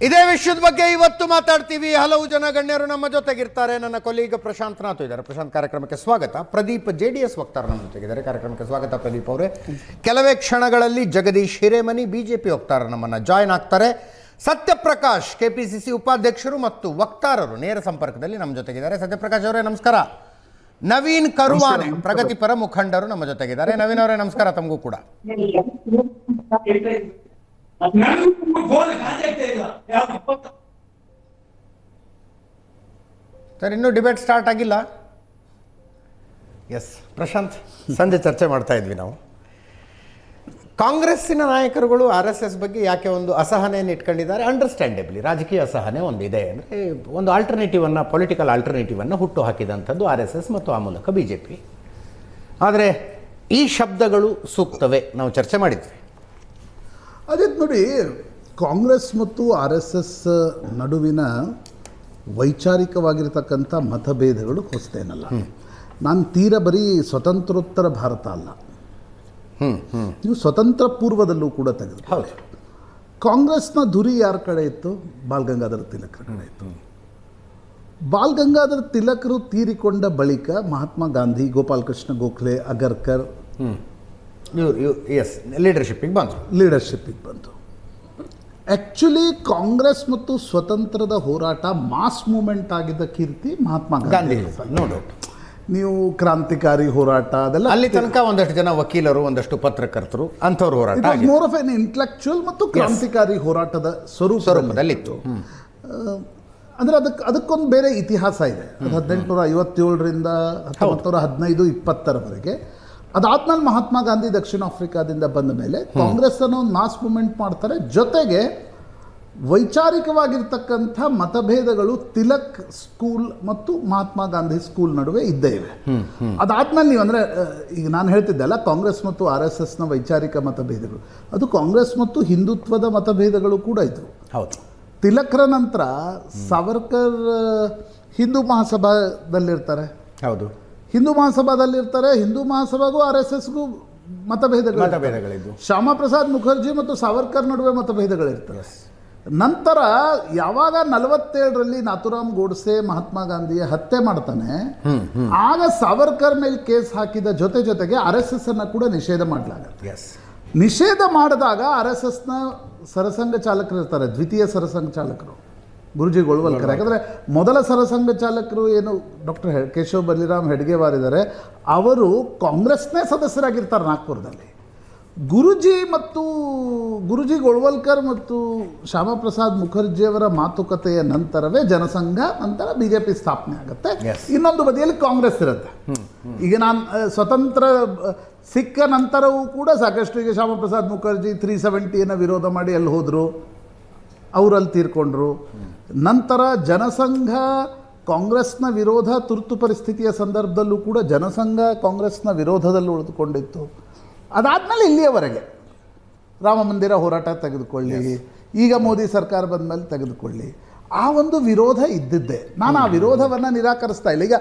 ಇದೇ ವಿಷಯದ ಬಗ್ಗೆ ಇವತ್ತು ಮಾತಾಡ್ತೀವಿ. ಹಲವು ಜನ ಗಣ್ಯರು ನಮ್ಮ ಜೊತೆಗಿರ್ತಾರೆ. ನನ್ನ ಕೊಲೀಗ ಪ್ರಶಾಂತ್ ನಾಥ್ ಇದ್ದಾರೆ. ಪ್ರಶಾಂತ್, ಕಾರ್ಯಕ್ರಮಕ್ಕೆ ಸ್ವಾಗತ. ಪ್ರದೀಪ್ JDS ವಕ್ತಾರ ನಮ್ಮ ಜೊತೆಗಿದ್ದಾರೆ. ಕಾರ್ಯಕ್ರಮಕ್ಕೆ ಸ್ವಾಗತ ಪ್ರದೀಪ್ ಅವರೇ. ಕೆಲವೇ ಕ್ಷಣಗಳಲ್ಲಿ ಜಗದೀಶ್ ಹಿರೇಮನಿ BJP ವಕ್ತಾರ ನಮ್ಮನ್ನು ಜಾಯ್ನ್ ಆಗ್ತಾರೆ. ಸತ್ಯಪ್ರಕಾಶ್ KPCC ಉಪಾಧ್ಯಕ್ಷರು ಮತ್ತು ವಕ್ತಾರರು ನೇರ ಸಂಪರ್ಕದಲ್ಲಿ ನಮ್ಮ ಜೊತೆಗಿದ್ದಾರೆ. ಸತ್ಯಪ್ರಕಾಶ್ ಅವರೇ ನಮಸ್ಕಾರ. ನವೀನ್ ಕರುವಾನೆ ಪ್ರಗತಿಪರ ಮುಖಂಡರು ನಮ್ಮ ಜೊತೆಗಿದ್ದಾರೆ. ನವೀನ್ ಅವರೇ ನಮಸ್ಕಾರ ತಮಗೂ ಕೂಡ. ಸರ್, ಇನ್ನೂ ಡಿಬೇಟ್ ಸ್ಟಾರ್ಟ್ ಆಗಿಲ್ಲ. ಎಸ್ ಪ್ರಶಾಂತ್, ಸಂಜೆ ಚರ್ಚೆ ಮಾಡ್ತಾ ಇದ್ವಿ ನಾವು. ಕಾಂಗ್ರೆಸ್ಸಿನ ನಾಯಕರುಗಳು RSS ಬಗ್ಗೆ ಯಾಕೆ ಒಂದು ಅಸಹನೆಯನ್ನು ಇಟ್ಕೊಂಡಿದ್ದಾರೆ? ಅಂಡರ್ಸ್ಟ್ಯಾಂಡೇಬಲಿ ರಾಜಕೀಯ ಅಸಹನೆ ಒಂದಿದೆ. ಅಂದರೆ ಒಂದು ಆಲ್ಟರ್ನೇಟಿವನ್ನು, ಪೊಲಿಟಿಕಲ್ ಆಲ್ಟರ್ನೇಟಿವನ್ನು ಹುಟ್ಟು ಹಾಕಿದಂಥದ್ದು RSS ಮತ್ತು ಆ ಮೂಲಕ BJP. ಆದರೆ ಈ ಶಬ್ದಗಳು ಸೂಕ್ತವೇ? ನಾವು ಚರ್ಚೆ ಮಾಡಿದ್ವಿ. ಅದೇ ನೋಡಿ, ಕಾಂಗ್ರೆಸ್ ಮತ್ತು RSS ನಡುವಿನ ವೈಚಾರಿಕವಾಗಿರ್ತಕ್ಕಂಥ ಮತಭೇದಗಳು ಹೊಸತೇನಲ್ಲ. ನಾನು ತೀರ ಬರೀ ಸ್ವತಂತ್ರೋತ್ತರ ಭಾರತ ಅಲ್ಲ, ನೀವು ಸ್ವತಂತ್ರ ಪೂರ್ವದಲ್ಲೂ ಕೂಡ ತೆಗೆದು. ಹೌದು, ಕಾಂಗ್ರೆಸ್ನ ಧುರಿ ಯಾರ ಕಡೆ ಇತ್ತು? ಬಾಲ್ ಗಂಗಾಧರ ತಿಲಕರ ಕಡೆ ಇತ್ತು. ಬಾಲ್ ಗಂಗಾಧರ ತಿಲಕರು ತೀರಿಕೊಂಡ ಬಳಿಕ ಮಹಾತ್ಮ ಗಾಂಧಿ, ಗೋಪಾಲಕೃಷ್ಣ ಗೋಖಲೆ, ಅಗರ್ಕರ್ ಲೀಡರ್ಶಿಪ್ಪಿಗೆ ಬಂತು. ಆ್ಯಕ್ಚುಲಿ ಕಾಂಗ್ರೆಸ್ ಮತ್ತು ಸ್ವತಂತ್ರದ ಹೋರಾಟ ಮಾಸ್ ಮೂಮೆಂಟ್ ಆಗಿದ್ದ ಕೀರ್ತಿ ಮಹಾತ್ಮ ಗಾಂಧಿ. ನೋಡು, ನೀವು ಕ್ರಾಂತಿಕಾರಿ ಹೋರಾಟ ಅದೆಲ್ಲ ಅಲ್ಲಿ ತನಕ ಒಂದಷ್ಟು ಜನ ವಕೀಲರು, ಒಂದಷ್ಟು ಪತ್ರಕರ್ತರು, ಅಂಥವ್ರ ಹೋರಾಟ ಮೋರ್ ಆಫ್ ಎನ್ ಇಂಟೆಲೆಕ್ಚುಯಲ್ ಮತ್ತು ಕ್ರಾಂತಿಕಾರಿ ಹೋರಾಟದ ಸ್ವರೂಪದಲ್ಲಿತ್ತು. ಅಂದರೆ ಅದಕ್ಕೊಂದು ಬೇರೆ ಇತಿಹಾಸ ಇದೆ. 1857ರಿಂದ 1915-20ವರೆಗೆ. ಅದಾದ್ಮೇಲೆ ಮಹಾತ್ಮ ಗಾಂಧಿ ದಕ್ಷಿಣ ಆಫ್ರಿಕಾದಿಂದ ಬಂದ ಮೇಲೆ ಕಾಂಗ್ರೆಸ್ ಅನ್ನೋ ಒಂದು ಮಾಸ್ ಮೂವ್ಮೆಂಟ್ ಮಾಡ್ತಾರೆ. ಜೊತೆಗೆ ವೈಚಾರಿಕವಾಗಿರ್ತಕ್ಕಂಥ ಮತಭೇದಗಳು ತಿಲಕ್ ಸ್ಕೂಲ್ ಮತ್ತು ಮಹಾತ್ಮ ಗಾಂಧಿ ಸ್ಕೂಲ್ ನಡುವೆ ಇದ್ದೇ ಇವೆ. ಅದಾದ್ಮೇಲೆ ನೀವು ಅಂದರೆ ಈಗ ನಾನು ಹೇಳ್ತಿದ್ದೆಲ್ಲ, ಕಾಂಗ್ರೆಸ್ ಮತ್ತು RSSನ ವೈಚಾರಿಕ ಮತಭೇದಗಳು, ಅದು ಕಾಂಗ್ರೆಸ್ ಮತ್ತು ಹಿಂದುತ್ವದ ಮತಭೇದಗಳು ಕೂಡ ಇದ್ವು. ಹೌದು. ತಿಲಕ್ರ ನಂತರ ಸಾವರ್ಕರ್ ಹಿಂದೂ ಮಹಾಸಭಾದಲ್ಲಿರ್ತಾರೆ. ಹೌದು, ಹಿಂದೂ ಮಹಾಸಭಾದಲ್ಲಿರ್ತಾರೆ. ಹಿಂದೂ ಮಹಾಸಭಾಗೂ RSSಗೂ ಮತಭೇದಗಳಿದ್ದು. ಶ್ಯಾಮಾ ಪ್ರಸಾದ್ ಮುಖರ್ಜಿ ಮತ್ತು ಸಾವರ್ಕರ್ ನಡುವೆ ಮತಭೇದಗಳಿರ್ತವೆ. ನಂತರ ಯಾವಾಗ 47ರಲ್ಲಿ ನಾಥುರಾಮ್ ಗೋಡ್ಸೆ ಮಹಾತ್ಮ ಗಾಂಧಿಯ ಹತ್ಯೆ ಮಾಡ್ತಾನೆ, ಆಗ ಸಾವರ್ಕರ್ ಮೇಲೆ ಕೇಸ್ ಹಾಕಿದ ಜೊತೆಗೆ RSS ಅನ್ನ ಕೂಡ ನಿಷೇಧ ಮಾಡಲಾಗುತ್ತೆ. ನಿಷೇಧ ಮಾಡಿದಾಗ RSSನ ಸರಸಂಘ ಚಾಲಕರು ಇರ್ತಾರೆ, ದ್ವಿತೀಯ ಸರಸಂಘ ಚಾಲಕರು ಗುರುಜಿ ಗೋಳ್ವಲ್ಕರ್. ಯಾಕಂದರೆ ಮೊದಲ ಸರಸಂಘ ಚಾಲಕರು ಏನು ಡಾಕ್ಟರ್ ಕೇಶವ್ ಬಲಿರಾಮ್ ಹೆಡ್ಗೇವಾರ್ ಇದ್ದಾರೆ, ಅವರು ಕಾಂಗ್ರೆಸ್ನೇ ಸದಸ್ಯರಾಗಿರ್ತಾರೆ ನಾಗ್ಪುರದಲ್ಲಿ. ಗುರುಜಿ ಗೋಳ್ವಲ್ಕರ್ ಮತ್ತು ಶ್ಯಾಮಾ ಪ್ರಸಾದ್ ಮುಖರ್ಜಿಯವರ ಮಾತುಕತೆಯ ನಂತರವೇ ಜನಸಂಘ, ನಂತರ BJP ಸ್ಥಾಪನೆ ಆಗುತ್ತೆ. ಇನ್ನೊಂದು ಬದಿಯಲ್ಲಿ ಕಾಂಗ್ರೆಸ್ ಇರುತ್ತೆ. ಈಗ ನಾನು ಸ್ವತಂತ್ರ ಸಿಕ್ಕ ನಂತರವೂ ಕೂಡ ಸಾಕಷ್ಟು, ಈಗ ಶ್ಯಾಮಾ ಪ್ರಸಾದ್ ಮುಖರ್ಜಿ 370ಯನ್ನು ವಿರೋಧ ಮಾಡಿ ಅಲ್ಲಿ ಹೋದರು, ಅವರಲ್ಲಿ ತೀರ್ಕೊಂಡ್ರು. ನಂತರ ಜನಸಂಘ ಕಾಂಗ್ರೆಸ್ನ ವಿರೋಧ, ತುರ್ತು ಪರಿಸ್ಥಿತಿಯ ಸಂದರ್ಭದಲ್ಲೂ ಕೂಡ ಜನಸಂಘ ಕಾಂಗ್ರೆಸ್ನ ವಿರೋಧದಲ್ಲಿ ಉಳಿದುಕೊಂಡಿತ್ತು. ಅದಾದಮೇಲೆ ಇಲ್ಲಿಯವರೆಗೆ ರಾಮ ಮಂದಿರ ಹೋರಾಟ ತೆಗೆದುಕೊಳ್ಳಿ, ಈಗ ಮೋದಿ ಸರ್ಕಾರ ಬಂದ ಮೇಲೆ ತೆಗೆದುಕೊಳ್ಳಿ, ಆ ಒಂದು ವಿರೋಧ ಇದ್ದಿದ್ದೆ. ನಾನು ಆ ವಿರೋಧವನ್ನು ನಿರಾಕರಿಸ್ತಾ ಇಲ್ಲ. ಈಗ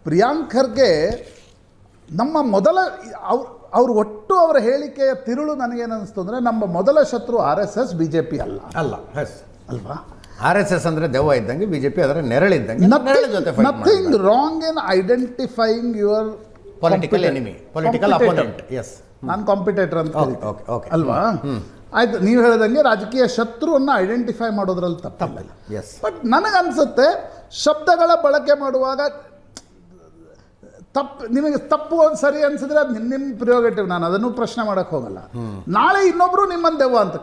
ಪ್ರಿಯಾಂಕ್ ಖರ್ಗೆ ನಮ್ಮ ಮೊದಲ ಅವ್ರು ಒಟ್ಟು ಅವರ ಹೇಳಿಕೆಯ ತಿರುಳು ನನಗೇನು ಅನಿಸ್ತು ಅಂದರೆ, ನಮ್ಮ ಮೊದಲ ಶತ್ರು RSS, BJP ಅಲ್ಲ ಅಲ್ವಾ? RSS ಅಂದರೆ ದೆವ್ವ ಇದ್ದಂಗೆ, BJP ಅದರ ನೆರಳಿದ್ದಂಗೆ. Nothing wrong in identifying your political enemy, political opponent. Yes, ನಾನು ಕಾಂಪಿಟೇಟರ್ ಅಂತ ಅಲ್ವಾ? ಆಯ್ತು, ನೀವು ಹೇಳಿದಂಗೆ ರಾಜಕೀಯ ಶತ್ರುವನ್ನು ಐಡೆಂಟಿಫೈ ಮಾಡೋದ್ರಲ್ಲಿ ತಪ್ಪಿಲ್ಲ. ಬಟ್ ನನಗನ್ಸುತ್ತೆ ಶಬ್ದಗಳ ಬಳಕೆ ಮಾಡುವಾಗ ನಿಮಗೆ ತಪ್ಪು ಸರಿ ಅನ್ಸಿದ್ರೆ ಅದು ನಿಮ್ಮ ಪ್ರಿಯೋಗೇಟಿವ್, ನಾನು ಅದನ್ನು ಪ್ರಶ್ನೆ ಮಾಡಕ್ಕೆ ಹೋಗಲ್ಲ. ನಾಳೆ ಇನ್ನೊಬ್ರು ನಿಮ್ಮನ್ನು ದೆವ್ವ ಅಂತ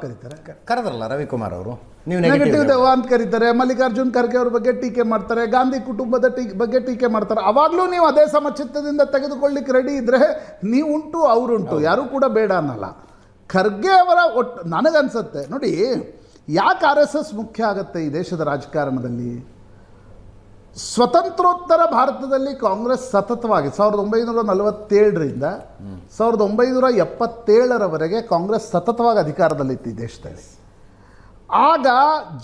ಕರೆದ್ರಲ್ಲ ರವಿಕುಮಾರ್ ಅವರು, ನೀವು ನೆಗೆಟಿವ್ ದೆವ್ವ ಅಂತ ಕರೀತಾರೆ. ಮಲ್ಲಿಕಾರ್ಜುನ್ ಖರ್ಗೆ ಅವ್ರ ಬಗ್ಗೆ ಟೀಕೆ ಮಾಡ್ತಾರೆ, ಗಾಂಧಿ ಕುಟುಂಬದ ಬಗ್ಗೆ ಟೀಕೆ ಮಾಡ್ತಾರೆ. ಅವಾಗಲೂ ನೀವು ಅದೇ ಸಮಚಿತ್ತದಿಂದ ತೆಗೆದುಕೊಳ್ಳಿಕ್ಕೆ ರೆಡಿ ಇದ್ರೆ ನೀವು ಉಂಟು, ಅವರುಂಟು, ಯಾರೂ ಕೂಡ ಬೇಡ ಅನ್ನಲ್ಲ. ಖರ್ಗೆ ಅವರ ಒಟ್ಟು ನನಗನ್ಸುತ್ತೆ ನೋಡಿ, ಯಾಕೆ RSS ಮುಖ್ಯ ಆಗುತ್ತೆ ಈ ದೇಶದ ರಾಜಕಾರಣದಲ್ಲಿ? ಸ್ವತಂತ್ರೋತ್ತರ ಭಾರತದಲ್ಲಿ ಕಾಂಗ್ರೆಸ್ ಸತತವಾಗಿ 1947ರಿಂದ 1977ರವರೆಗೆ ಕಾಂಗ್ರೆಸ್ ಸತತವಾಗಿ ಅಧಿಕಾರದಲ್ಲಿತ್ತು ಈ ದೇಶದಲ್ಲಿ. ಆಗ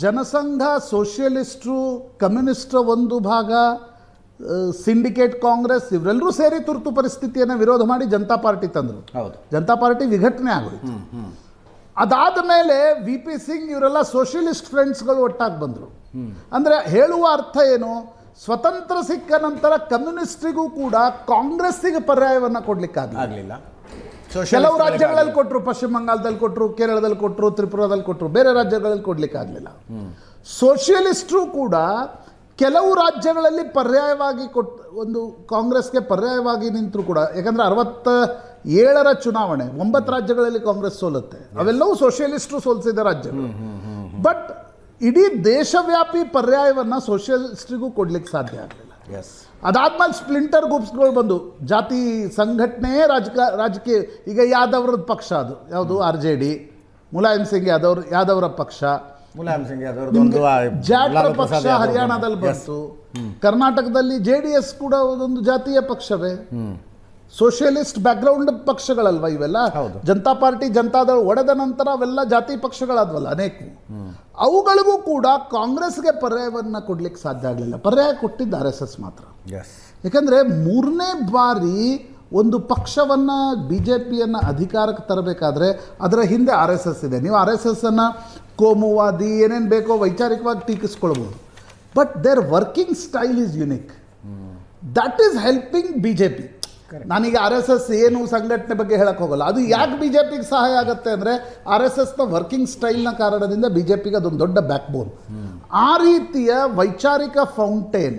ಜನಸಂಘ, ಸೋಷಿಯಲಿಸ್ಟ್ರು, ಕಮ್ಯುನಿಸ್ಟ್ರ ಒಂದು ಭಾಗ, ಸಿಂಡಿಕೇಟ್ ಕಾಂಗ್ರೆಸ್ ಇವರೆಲ್ಲರೂ ಸೇರಿ ತುರ್ತು ಪರಿಸ್ಥಿತಿಯನ್ನು ವಿರೋಧ ಮಾಡಿ ಜನತಾ ಪಾರ್ಟಿ ತಂದರು. ಜನತಾ ಪಾರ್ಟಿ ವಿಘಟನೆ ಆಗೋಯ್ತು. ಅದಾದ ಮೇಲೆ ವಿ ಪಿ ಸಿಂಗ್ ಇವರೆಲ್ಲ ಸೋಷಿಯಲಿಸ್ಟ್ ಫ್ರೆಂಡ್ಸ್ಗಳು ಒಟ್ಟಾಗಿ ಬಂದರು. ಅಂದರೆ ಹೇಳುವ ಅರ್ಥ ಏನು, ಸ್ವತಂತ್ರ ಸಿಕ್ಕ ನಂತರ ಕಮ್ಯುನಿಸ್ಟಿಗೂ ಕೂಡ ಕಾಂಗ್ರೆಸ್ಸಿಗೆ ಪರ್ಯಾಯವನ್ನು ಕೊಡಲಿಕ್ಕಾಗಲಿಲ್ಲ. ಕೆಲವು ರಾಜ್ಯಗಳಲ್ಲಿ ಕೊಟ್ಟರು, ಪಶ್ಚಿಮ ಬಂಗಾಳದಲ್ಲಿ ಕೊಟ್ಟರು, ಕೇರಳದಲ್ಲಿ ಕೊಟ್ಟರು, ತ್ರಿಪುರಾದಲ್ಲಿ ಕೊಟ್ಟರು, ಬೇರೆ ರಾಜ್ಯಗಳಲ್ಲಿ ಕೊಡಲಿಕ್ಕಾಗಲಿಲ್ಲ. ಸೋಷಿಯಲಿಸ್ಟರು ಕೂಡ ಕೆಲವು ರಾಜ್ಯಗಳಲ್ಲಿ ಪರ್ಯಾಯವಾಗಿ ಒಂದು ಕಾಂಗ್ರೆಸ್ಗೆ ಪರ್ಯಾಯವಾಗಿ ನಿಂತರು ಕೂಡ, ಯಾಕಂದರೆ 67ರ ಚುನಾವಣೆ 9 ರಾಜ್ಯಗಳಲ್ಲಿ ಕಾಂಗ್ರೆಸ್ ಸೋಲುತ್ತೆ, ಅವೆಲ್ಲವೂ ಸೋಷಿಯಲಿಸ್ಟರು ಸೋಲಿಸಿದ ರಾಜ್ಯಗಳು. ಬಟ್ ಇಡೀ ದೇಶವ್ಯಾಪಿ ಪರ್ಯಾಯವನ್ನು ಸೋಷಿಯಲಿಸ್ಟ್ರಿಗೂ ಕೊಡ್ಲಿಕ್ಕೆ ಸಾಧ್ಯ ಆಗಲಿಲ್ಲ. ಅದಾದ್ಮೇಲೆ ಸ್ಪ್ಲಿಂಟರ್ ಗ್ರೂಪ್ಸ್ಗಳು ಬಂದು ಜಾತಿ ಸಂಘಟನೆ ರಾಜಕೀಯ. ಈಗ ಯಾದವ್ರದ ಪಕ್ಷ ಅದು ಯಾವುದು, RJD, ಮುಲಾಯಂ ಸಿಂಗ್ ಯಾದವ್ರ ಪಕ್ಷ, ಮುಲಾಯಂ ಸಿಂಗ್ ಜಾಟ್ ಪಕ್ಷ ಹರಿಯಾಣದಲ್ಲಿ ಬಂತು. ಕರ್ನಾಟಕದಲ್ಲಿ JDS ಕೂಡ ಒಂದು ಜಾತಿಯ ಪಕ್ಷವೇ, ಸೋಷಿಯಲಿಸ್ಟ್ ಬ್ಯಾಕ್ಗ್ರೌಂಡ್ ಪಕ್ಷಗಳಲ್ವ ಇವೆಲ್ಲ. ಜನತಾ ಪಾರ್ಟಿ, ಜನತಾದಳ ಒಡೆದ ನಂತರ ಅವೆಲ್ಲ ಜಾತಿ ಪಕ್ಷಗಳಾದ್ವಲ್ಲ ಅನೇಕ. ಅವುಗಳಿಗೂ ಕೂಡ ಕಾಂಗ್ರೆಸ್ಗೆ ಪರ್ಯಾಯವನ್ನು ಕೊಡ್ಲಿಕ್ಕೆ ಸಾಧ್ಯ ಆಗಲಿಲ್ಲ. ಪರ್ಯಾಯ ಕೊಟ್ಟಿದ್ದು RSS ಮಾತ್ರ. ಯಾಕಂದರೆ 3ನೇ ಬಾರಿ ಒಂದು ಪಕ್ಷವನ್ನು BJPಯನ್ನು ಅಧಿಕಾರಕ್ಕೆ ತರಬೇಕಾದ್ರೆ ಅದರ ಹಿಂದೆ RSS ಇದೆ. ನೀವು RSSನ್ನು ಕೋಮುವಾದಿ ಏನೇನು ಬೇಕೋ ವೈಚಾರಿಕವಾಗಿ ಟೀಕಿಸ್ಕೊಳ್ಬೋದು, but their working style is unique. That is helping BJP. ನಾನೀಗ RSS ಏನು ಸಂಘಟನೆ ಬಗ್ಗೆ ಹೇಳಕ್ಕೆ ಹೋಗಲ್ಲ. ಅದು ಯಾಕೆ BJPಗೆ ಸಹಾಯ ಆಗುತ್ತೆ ಅಂದರೆ RSSನ ವರ್ಕಿಂಗ್ ಸ್ಟೈಲ್ನ ಕಾರಣದಿಂದ BJPಗೆ ಅದೊಂದು ದೊಡ್ಡ ಬ್ಯಾಕ್ ಬೋನ್. ಆ ರೀತಿಯ ವೈಚಾರಿಕ ಫೌಂಟೇನ್,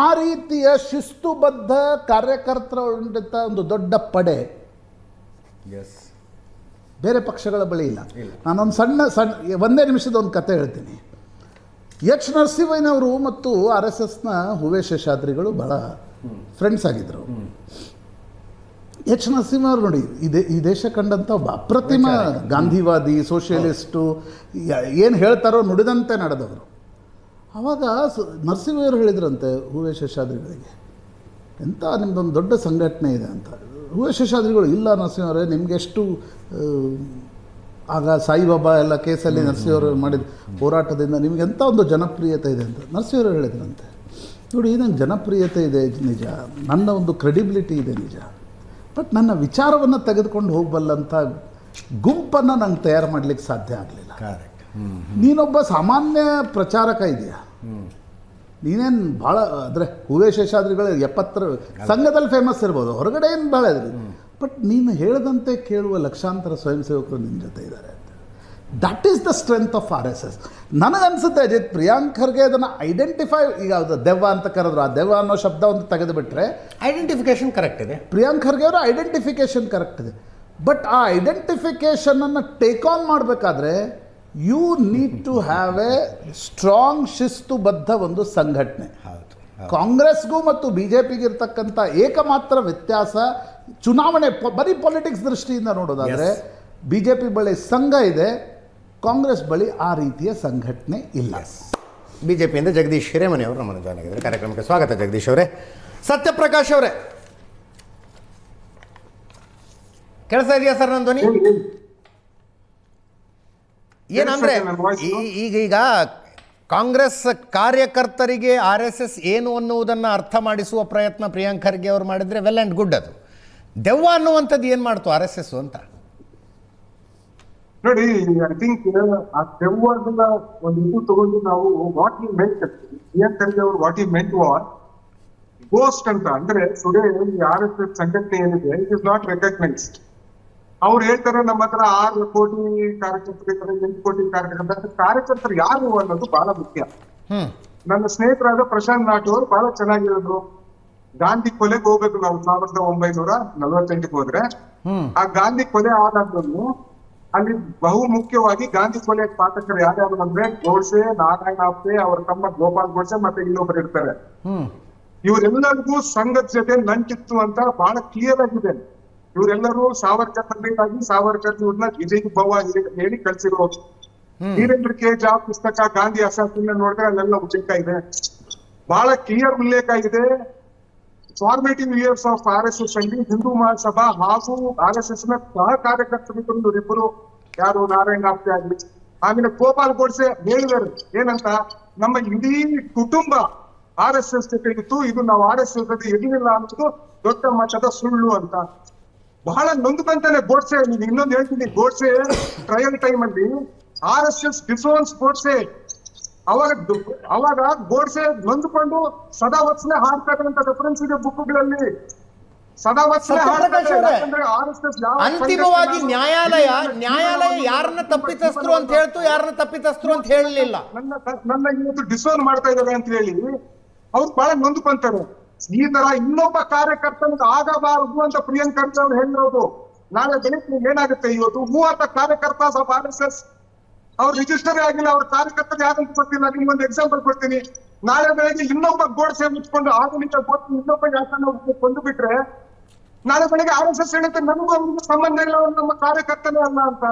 ಆ ರೀತಿಯ ಶಿಸ್ತುಬದ್ಧ ಕಾರ್ಯಕರ್ತರ ಒಂದು ದೊಡ್ಡ ಪಡೆ ಬೇರೆ ಪಕ್ಷಗಳ ಬಳಿ ಇಲ್ಲ. ನಾನೊಂದು ಸಣ್ಣ ಒಂದೇ ನಿಮಿಷದ ಒಂದು ಕತೆ ಹೇಳ್ತೀನಿ. H. ನರಸಿಂಹಯ್ಯನವರು ಮತ್ತು RSSನ ಹೂವೆ ಶೇಷಾದ್ರಿಗಳು ಭಾಳ ಫ್ರೆಂಡ್ಸ್ ಆಗಿದ್ದರು. H. ನರಸಿಂಹವ್ರು ನೋಡಿ, ಈ ದೇಶ ಕಂಡಂಥ ಒಬ್ಬ ಅಪ್ರತಿಮ ಗಾಂಧಿವಾದಿ, ಸೋಷಿಯಲಿಸ್ಟು, ಏನು ಹೇಳ್ತಾರೋ ನುಡಿದಂತೆ ನಡೆದವರು. ಆವಾಗ ನರಸಿಂಹಯ್ಯವರು ಹೇಳಿದ್ರಂತೆ ಹೂವೆ ಶೇಷಾದ್ರಿಗಳಿಗೆ, ಎಂಥ ನಿಮ್ಮದೊಂದು ದೊಡ್ಡ ಸಂಘಟನೆ ಇದೆ ಅಂತ. ಹೂವೆ ಶೇಷಾದ್ರಿಗಳು, ಇಲ್ಲ ನರಸಿಂಹವರೇ, ನಿಮಗೆಷ್ಟು ಆಗ ಸಾಯಿಬಾಬಾ ಎಲ್ಲ ಕೇಸಲ್ಲಿ ನರಸಿಂಹವರು ಮಾಡಿದ ಹೋರಾಟದಿಂದ ನಿಮಗೆಂಥ ಒಂದು ಜನಪ್ರಿಯತೆ ಇದೆ ಅಂತ ನರಸಿಂಹವರು ಹೇಳಿದ್ರಂತೆ. ನೋಡಿ, ನಂಗೆ ಜನಪ್ರಿಯತೆ ಇದೆ ನಿಜ, ನನ್ನ ಒಂದು ಕ್ರೆಡಿಬಿಲಿಟಿ ಇದೆ ನಿಜ, ಬಟ್ ನನ್ನ ವಿಚಾರವನ್ನು ತೆಗೆದುಕೊಂಡು ಹೋಗಬಲ್ಲಂಥ ಗುಂಪನ್ನು ನಂಗೆ ತಯಾರು ಮಾಡಲಿಕ್ಕೆ ಸಾಧ್ಯ ಆಗಲಿಲ್ಲ. ನೀನೊಬ್ಬ ಸಾಮಾನ್ಯ ಪ್ರಚಾರಕ ಇದೆಯಾ, ನೀನೇನು ಭಾಳ ಅಂದರೆ ಹೂವೆ ಶೇಷಾದ್ರಿಗಳು 70 ಸಂಘದಲ್ಲಿ ಫೇಮಸ್ ಇರ್ಬೋದು, ಹೊರಗಡೆ ಏನು ಭಾಳ ಇದ್ರಿ, ಬಟ್ ನೀನು ಹೇಳದಂತೆ ಕೇಳುವ ಲಕ್ಷಾಂತರ ಸ್ವಯಂ ಸೇವಕರು ನಿನ್ನ ಜೊತೆ ಇದ್ದಾರೆ. That is the strength of RSS. ನನಗನ್ಸುತ್ತೆ ಅಜಿತ್, ಪ್ರಿಯಾಂಕ್ ಖರ್ಗೆ ಅದನ್ನು ಐಡೆಂಟಿಫೈ, ಈಗ ಅದು ದೆವ್ವ ಅಂತ ಕರೆದ್ರು, ಆ ದೆವ್ವ ಅನ್ನೋ ಶಬ್ದ ಒಂದು ತೆಗೆದುಬಿಟ್ರೆ ಐಡೆಂಟಿಫಿಕೇಶನ್ ಕರೆಕ್ಟ್ ಇದೆ. ಪ್ರಿಯಾಂಕ್ ಖರ್ಗೆ ಅವರ ಐಡೆಂಟಿಫಿಕೇಶನ್ ಕರೆಕ್ಟ್ ಇದೆ, ಬಟ್ ಆ ಐಡೆಂಟಿಫಿಕೇಷನನ್ನು ಟೇಕ್ ಆನ್ ಮಾಡಬೇಕಾದ್ರೆ you need to have a strong ಶಿಸ್ತುಬದ್ಧ ಒಂದು ಸಂಘಟನೆ. ಕಾಂಗ್ರೆಸ್ಗೂ ಮತ್ತು BJPಗೆ ಇರ್ತಕ್ಕಂಥ ಏಕಮಾತ್ರ ವ್ಯತ್ಯಾಸ, ಚುನಾವಣೆ ಬರೀ ಪಾಲಿಟಿಕ್ಸ್ ದೃಷ್ಟಿಯಿಂದ ನೋಡೋದಾದರೆ BJP ಬಳಿ ಸಂಘ ಇದೆ, ಕಾಂಗ್ರೆಸ್ ಬಳಿ ಆ ರೀತಿಯ ಸಂಘಟನೆ ಇಲ್ಲ. BJPಯಿಂದ ಜಗದೀಶ್ ಹಿರೇಮನಿ ಅವರು ನಮ್ಮನ್ನು ಜಾಯ್ನ್ ಆಗಿದ್ದಾರೆ. ಕಾರ್ಯಕ್ರಮಕ್ಕೆ ಸ್ವಾಗತ ಜಗದೀಶ್ ಅವರೇ. ಸತ್ಯಪ್ರಕಾಶ್ ಅವರೇ, ಕೆಲಸ ಇದೆಯಾ ಸರ್ ನನ್ನ ಧ್ವನಿ? ಏನಂದ್ರೆ ಈಗ ಕಾಂಗ್ರೆಸ್ ಕಾರ್ಯಕರ್ತರಿಗೆ RSS ಏನು ಅನ್ನುವುದನ್ನು ಅರ್ಥ ಮಾಡಿಸುವ ಪ್ರಯತ್ನ ಪ್ರಿಯಾಂಕ್ ಖರ್ಗೆ ಅವರು ಮಾಡಿದರೆ ವೆಲ್ ಆ್ಯಂಡ್ ಗುಡ್. ಅದು ದೆವ್ವ ಅನ್ನುವಂಥದ್ದು ಏನು ಮಾಡ್ತು RSS ಅಂತ ನೋಡಿ. ಐ ಥಿಂಕ್ ಆ ದೆವ್ವದ ಒಂದು ಇದು ತಗೊಂಡು ನಾವು ವಾಟ್ ಈ ಮೆಂಟ್, ಪ್ರಿಯಾಂಕ್ ಖರ್ಗೆ ಅವರು ವಾಟ್ ಈ ಮೆಂಟ್ ವಾರ್ ಗೋಸ್ಟ್ ಅಂತ ಅಂದ್ರೆ ಟುಡೇ RSS ಸಂಘಟನೆ ಏನಿದೆ ಇಟ್ ಇಸ್ ನಾಟ್ ರೆಕಗ್ನೈಸ್ಡ್. ಅವ್ರು ಹೇಳ್ತಾರೆ ನಮ್ಮ ಹತ್ರ 6 ಕೋಟಿ ಕಾರ್ಯಕರ್ತರು ಇದ್ದಾರೆ, 8 ಕೋಟಿ ಕಾರ್ಯಕರ್ತರು ಯಾರು ಅನ್ನೋದು ಬಹಳ ಮುಖ್ಯ. ನನ್ನ ಸ್ನೇಹಿತರಾದ ಪ್ರಶಾಂತ್ ನಾಟ್ ಅವರು ಬಹಳ ಚೆನ್ನಾಗಿರೋದು, ಗಾಂಧಿ ಕೊಲೆಗೆ ಹೋಗ್ಬೇಕು ನಾವು 1948 ಹೋದ್ರೆ, ಆ ಗಾಂಧಿ ಕೊಲೆ ಆದಾಗ್ಲೂ ಅಲ್ಲಿ ಬಹು ಮುಖ್ಯವಾಗಿ ಗಾಂಧಿ ಕೊಲೆ ಪಾತಕರು ಯಾರ್ಯಾರು ಅಂದ್ರೆ ಗೋಡ್ಸೆ, ನಾರಾಯಣ ಆಪ್ತೆ, ಅವರ ತಮ್ಮ ಗೋಪಾಲ್ ಗೋಡ್ಸೆ ಮತ್ತೆ ಇನ್ನೊಬ್ರು ಇರ್ತಾರೆ. ಇವರೆಲ್ಲರಿಗೂ ಸಂಘದ ಜೊತೆ ನಂಟಿತ್ತು ಅಂತ ಬಹಳ ಕ್ಲಿಯರ್ ಆಗಿದೆ. ಇವರೆಲ್ಲರೂ ಸಾವರ್ಕರ್ ಇವ್ರನ್ನ ವಿಜಯ್ ಭವ ಹೇಳಿ ಕಳ್ಸಿರೋ. ವೀರೇಂದ್ರ ಕೆ ಜಾ ಪುಸ್ತಕ ಗಾಂಧಿ ಅಸಾಸಿನ ನೋಡಿದ್ರೆ ಅಲ್ಲೆಲ್ಲ ಉಲ್ಲೇಖ ಇದೆ, ಬಹಳ ಕ್ಲಿಯರ್ ಉಲ್ಲೇಖ ಇದೆ. ಫಾರ್ಮೇಟಿವ್ ಇಯರ್ಸ್ ಆಫ್ RSS ಅಲ್ಲಿ ಹಿಂದೂ ಮಹಾಸಭಾ ಹಾಗೂ RSS ನ ಸಹ ಕಾರ್ಯಕರ್ತರು ಇಬ್ಬರು, ಯಾರು ನಾರಾಯಣ ಆಪ್ತೆ ಆಗ್ಲಿ, ಆಮೇಲೆ ಗೋಪಾಲ್ ಗೋಡ್ಸೆ ಹೇಳಿದರು ಏನಂತ, ನಮ್ಮ ಇಡೀ ಕುಟುಂಬ RSS ಜೊತೆ ಇತ್ತು, ಇದು ನಾವು RSS ಜೊತೆ ಇರಲಿಲ್ಲ ಅನ್ನೋದು ದೊಡ್ಡ ಮಟ್ಟದ ಸುಳ್ಳು ಅಂತ. ಬಹಳ ನೊಂದ್ಕೊಂತಾನೆ ಗೋಡ್ಸೆ. ನೀವು ಇನ್ನೊಂದು ಹೇಳ್ತೀನಿ, ಗೋಡ್ಸೆ ಟ್ರಯಲ್ ಟೈಮ್ ಅಲ್ಲಿ RSS ಡಿಸೋನ್ಸ್ ಗೋಡ್ಸೆ, ಅವಾಗ ಗೋಡ್ಸೆ ನೊಂದ್ಕೊಂಡು ಸದಾ ವತ್ಸಲೆ ಹಾಡ್ತಾರೆ ಅಂತ ರೆಫರೆನ್ಸ್ ಇದೆ ಬುಕ್ಗಳಲ್ಲಿ. ಸದಾ ವತ್ಸಲೆ ಹಾಡ್ತಾರೆ. ಯಾಕಂದ್ರೆ RSS ಅಂತಿಮವಾಗಿ ನ್ಯಾಯಾಲಯ ಯಾರನ್ನ ತಪ್ಪಿತಸ್ಥರು ಅಂತ ಹೇಳ್ತು, ಯಾರನ್ನ ತಪ್ಪಿತಸ್ಥರು ಅಂತ ಹೇಳಲಿಲ್ಲ. ನನ್ನ ಇವತ್ತು ಡಿಸೋನ್ ಮಾಡ್ತಾ ಇದ್ದಾರೆ ಅಂತ ಹೇಳಿ ಅವ್ರು ಬಹಳ ನೊಂದ್ಕೊಂತಾರೆ. ಈ ತರ ಇನ್ನೊಬ್ಬ ಕಾರ್ಯಕರ್ತನಿಗೆ ಆಗಬಾರದು ಅಂತ ಪ್ರಿಯಾಂಕ್ ಖರ್ಗೆ ಅವ್ರು ಹೇಳಿರೋದು. ನಾಳೆ ಬೆಳಿಗ್ಗೆ ಏನಾಗುತ್ತೆ, ಇವತ್ತು 30 ಕಾರ್ಯಕರ್ತ ಆಫ್ RSS ಅವ್ರು ರಿಜಿಸ್ಟರ್ ಆಗಿಲ್ಲ, ಅವ್ರ ಕಾರ್ಯಕರ್ತರು ಯಾರಂತ ಗೊತ್ತಿಲ್ಲ. ನಿಮ್ಗೊಂದು ಎಕ್ಸಾಂಪಲ್ ಕೊಡ್ತೀನಿ. ನಾಳೆ ಬೆಳಗ್ಗೆ ಇನ್ನೊಬ್ಬ ಗೋಡ್ಸೆ ಮುಚ್ಕೊಂಡು ಆಧುನಿಕ ಗೋಡ್ಸೆ ಇನ್ನೊಬ್ಬ ಯಾಕಂದ್ರೆ ಕೊಂದು ಬಿಟ್ರೆ ನಾಳೆ ಬೆಳಗ್ಗೆ RSS ಹೇಳುತ್ತೆ ನಮಗೂ ಅವ್ರಿಗೆ ಸಂಬಂಧ ಇಲ್ಲ, ಅವ್ರು ನಮ್ಮ ಕಾರ್ಯಕರ್ತನೇ ಅಲ್ಲ ಅಂತ.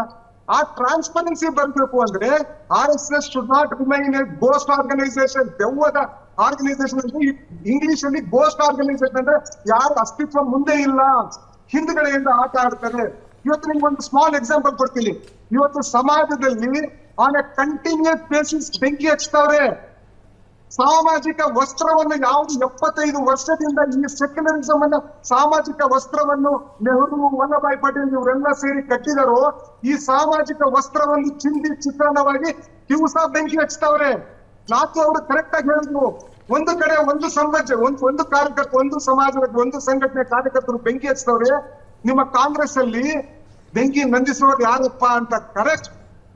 ಆ ಟ್ರಾನ್ಸ್ಪರೆನ್ಸಿ ಬರ್ಬೇಕು ಅಂದ್ರೆ RSS should not remain a ghost organisation, ದೆವ್ವದ ಆರ್ಗನೈಸೇಷನ್. ಇಂಗ್ಲಿಷ್ ಅಲ್ಲಿ ಗೋಸ್ಟ್ ಆರ್ಗನೈಸೇಷನ್ ಅಂದ್ರೆ ಯಾರು ಅಸ್ತಿತ್ವ ಮುಂದೆ ಇಲ್ಲ, ಹಿಂದ್ಗಡೆಯಿಂದ ಆಟ ಆಡ್ತಾರೆ. ಇವತ್ತು ನಿಮ್ಗೆ ಒಂದು ಸ್ಮಾಲ್ ಎಕ್ಸಾಂಪಲ್ ಕೊಡ್ತೀನಿ. ಇವತ್ತು ಸಮಾಜದಲ್ಲಿ ಆನ್ ಎ ಕಂಟಿನ್ಯೂಸ್ ಬೇಸಿಸ್ ಬೆಂಕಿ ಹಚ್ತವ್ರೆ. ಸಾಮಾಜಿಕ ವಸ್ತ್ರವನ್ನು ಯಾವುದು 75 ವರ್ಷದಿಂದ ಈ ಸೆಕ್ಯುಲರಿಸಮ್ ಅನ್ನ ಸಾಮಾಜಿಕ ವಸ್ತ್ರವನ್ನು ನೆಹರು, ವಲ್ಲಭಾಯ್ ಪಟೇಲ್ ಇವರೆಲ್ಲ ಸೇರಿ ಕಟ್ಟಿದಾರೋ, ಈ ಸಾಮಾಜಿಕ ವಸ್ತ್ರವನ್ನು ಚಿಂದಿ ಚಿತ್ರಣವಾಗಿ ದಿವಸ ಬೆಂಕಿ ಹಚ್ತವ್ರೆ. ನಾಲ್ಕು ಅವರು ಕರೆಕ್ಟ್ ಆಗಿ ಹೇಳಿದ್ರು, ಒಂದು ಕಡೆ ಒಂದು ಸಮಾಜ, ಒಂದು ಕಾರ್ಯಕರ್ತ, ಒಂದು ಸಮಾಜದ ಒಂದು ಸಂಘಟನೆ ಕಾರ್ಯಕರ್ತರು ಬೆಂಕಿ ಹಚ್ತವ್ರೆ. ನಿಮ್ಮ ಕಾಂಗ್ರೆಸ್ ಅಲ್ಲಿ ಬೆಂಕಿ ನಂದಿಸುವುದು ಯಾರಪ್ಪ ಅಂತ ಕರೆಕ್ಟ್.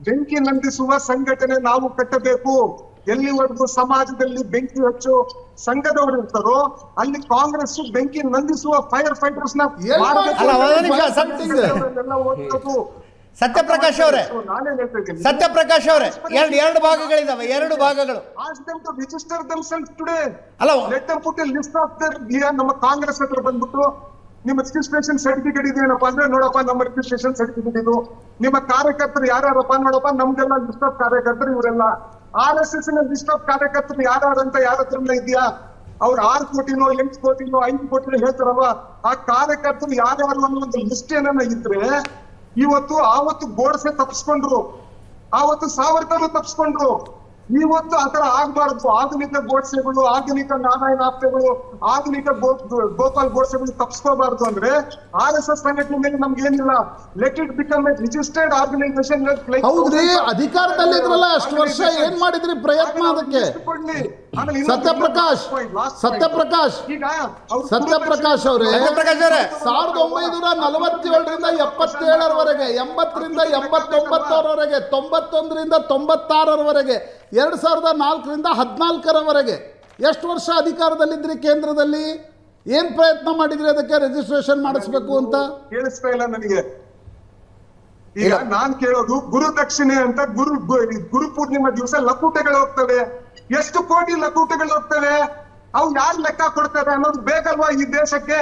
ಬೆಂಕಿ ನಂದಿಸುವ ಸಂಘಟನೆ ನಾವು ಕಟ್ಟಬೇಕು. ಎಲ್ಲಿವರೆಗೂ ಸಮಾಜದಲ್ಲಿ ಬೆಂಕಿ ಹಚ್ಚು ಸಂಘದವರು ಇರ್ತಾರೋ ಅಲ್ಲಿ ಕಾಂಗ್ರೆಸ್ ಬೆಂಕಿ ನಂದಿಸುವ ಫೈರ್ ಫೈಟರ್ಸ್ ನ ಸತ್ಯಪ್ರಕಾಶ್ ಅವರೇ, ಸತ್ಯಪ್ರಕಾಶ್ ಅವರೇ, ಎರಡು ಭಾಗಗಳಿದಾವೆ, ಎರಡು ಭಾಗಗಳು. Register themselves today. ಅಲ್ಲ, let them put a list of their. ನಮ್ಮ ಕಾಂಗ್ರೆಸ್ ಹತ್ರ ಬಂದ್ಬಿಟ್ಟು ನಿಮ್ಮ ರಿಜಿಸ್ಟ್ರೇಷನ್ ಸರ್ಟಿಫಿಕೇಟ್ ಇದೇನಪ್ಪ ಅಂದ್ರೆ ನೋಡಪ್ಪ ನಮ್ಮ ರಿಜಿಸ್ಟ್ರೇಷನ್ ಸರ್ಟಿಫಿಕೇಟ್ ಇದು. ನಿಮ್ಮ ಕಾರ್ಯಕರ್ತರು ಯಾರ್ಯಾರಪ್ಪ ನೋಡಪ್ಪ, ನಮ್ದೆಲ್ಲ ಲಿಸ್ಟ್ ಆಫ್ ಕಾರ್ಯಕರ್ತರು ಇವರೆಲ್ಲ. RSS ನ ಲಿಸ್ಟ್ ಆಫ್ ಕಾರ್ಯಕರ್ತರು ಯಾರಂತ ಯಾರ ಹತ್ರ ಇದೆಯಾ? ಅವ್ರು 6 ಕೋಟಿನೋ 8 ಕೋಟಿನೋ 5 ಕೋಟಿನೋ ಹೇಳ್ತಾರಲ್ವ, ಆ ಕಾರ್ಯಕರ್ತರು ಯಾರ್ಯಾರು ಅನ್ನೋ ಒಂದು ಲಿಸ್ಟ್ ಏನಾನ ಇದ್ರೆ ಇವತ್ತು ಆವತ್ತು ಗೋಡ್ಸೆ ತಪ್ಪಿಸ್ಕೊಂಡ್ರು, ಆವತ್ತು ಸಾವರ್ಕರ್ ತಪ್ಪಿಸ್ಕೊಂಡ್ರು. ಇವತ್ತು ಆತರ ಆಗ್ಬಾರ್ದು. ಆಧುನಿಕ ಗೋಡ್ಸೆಗಳು, ಆಧುನಿಕ ನಾರಾಯಣ ಆಪ್ತೆಗಳು, ಆಧುನಿಕ ಗೋಪಾಲ್ ಗೋಡ್ಸೆಗಳು ತಪ್ಪಿಸ್ಕೋಬಾರ್ದು ಅಂದ್ರೆ RSS ಸಂಘಟನೆ ಮೇಲೆ ನಮ್ಗೆ ಏನಿಲ್ಲ. Let it become a registered organisation. ಹೌದ್ರಿ, ಅಧಿಕಾರದಲ್ಲಿದ್ರಲ್ಲ ಅಷ್ಟು ವರ್ಷ ಏನ್ ಮಾಡಿದ್ರಿ ಪ್ರಯತ್ನ ಅದಕ್ಕೆ? ಸತ್ಯಪ್ರಕಾಶ್ ಅವರೇ, 1947ರಿಂದ 77ರವರೆಗೆ, 80ರಿಂದ 89ರವರೆಗೆ, 91ರಿಂದ 96ರವರೆಗೆ, 2004ರಿಂದ 14ರವರೆಗೆ ಎಷ್ಟು ವರ್ಷ ಅಧಿಕಾರದಲ್ಲಿದ್ರಿ ಕೇಂದ್ರದಲ್ಲಿ? ಏನ್ ಪ್ರಯತ್ನ ಮಾಡಿದ್ರಿ ಅದಕ್ಕೆ ರಿಜಿಸ್ಟ್ರೇಷನ್ ಮಾಡಿಸ್ಬೇಕು ಅಂತ? ಕೇಳಿಸ್ತಾ ಇಲ್ಲ ನನಗೆ. ಈಗ ನಾನ್ ಕೇಳೋದು ಗುರು ದಕ್ಷಿಣೆ ಅಂತ. ಗುರು ಪೂರ್ಣಿಮಾ ದಿವಸ ಲಕೂಟೆಗಳು ಹೋಗ್ತವೆ. ಎಷ್ಟು ಕೋಟಿ ಲಕೂಟೆಗಳು ಹೋಗ್ತವೆ? ಅವು ಯಾರು ಲೆಕ್ಕ ಕೊಡ್ತಾರೆ ಅನ್ನೋದು ಬೇಕಲ್ವಾ ಈ ದೇಶಕ್ಕೆ?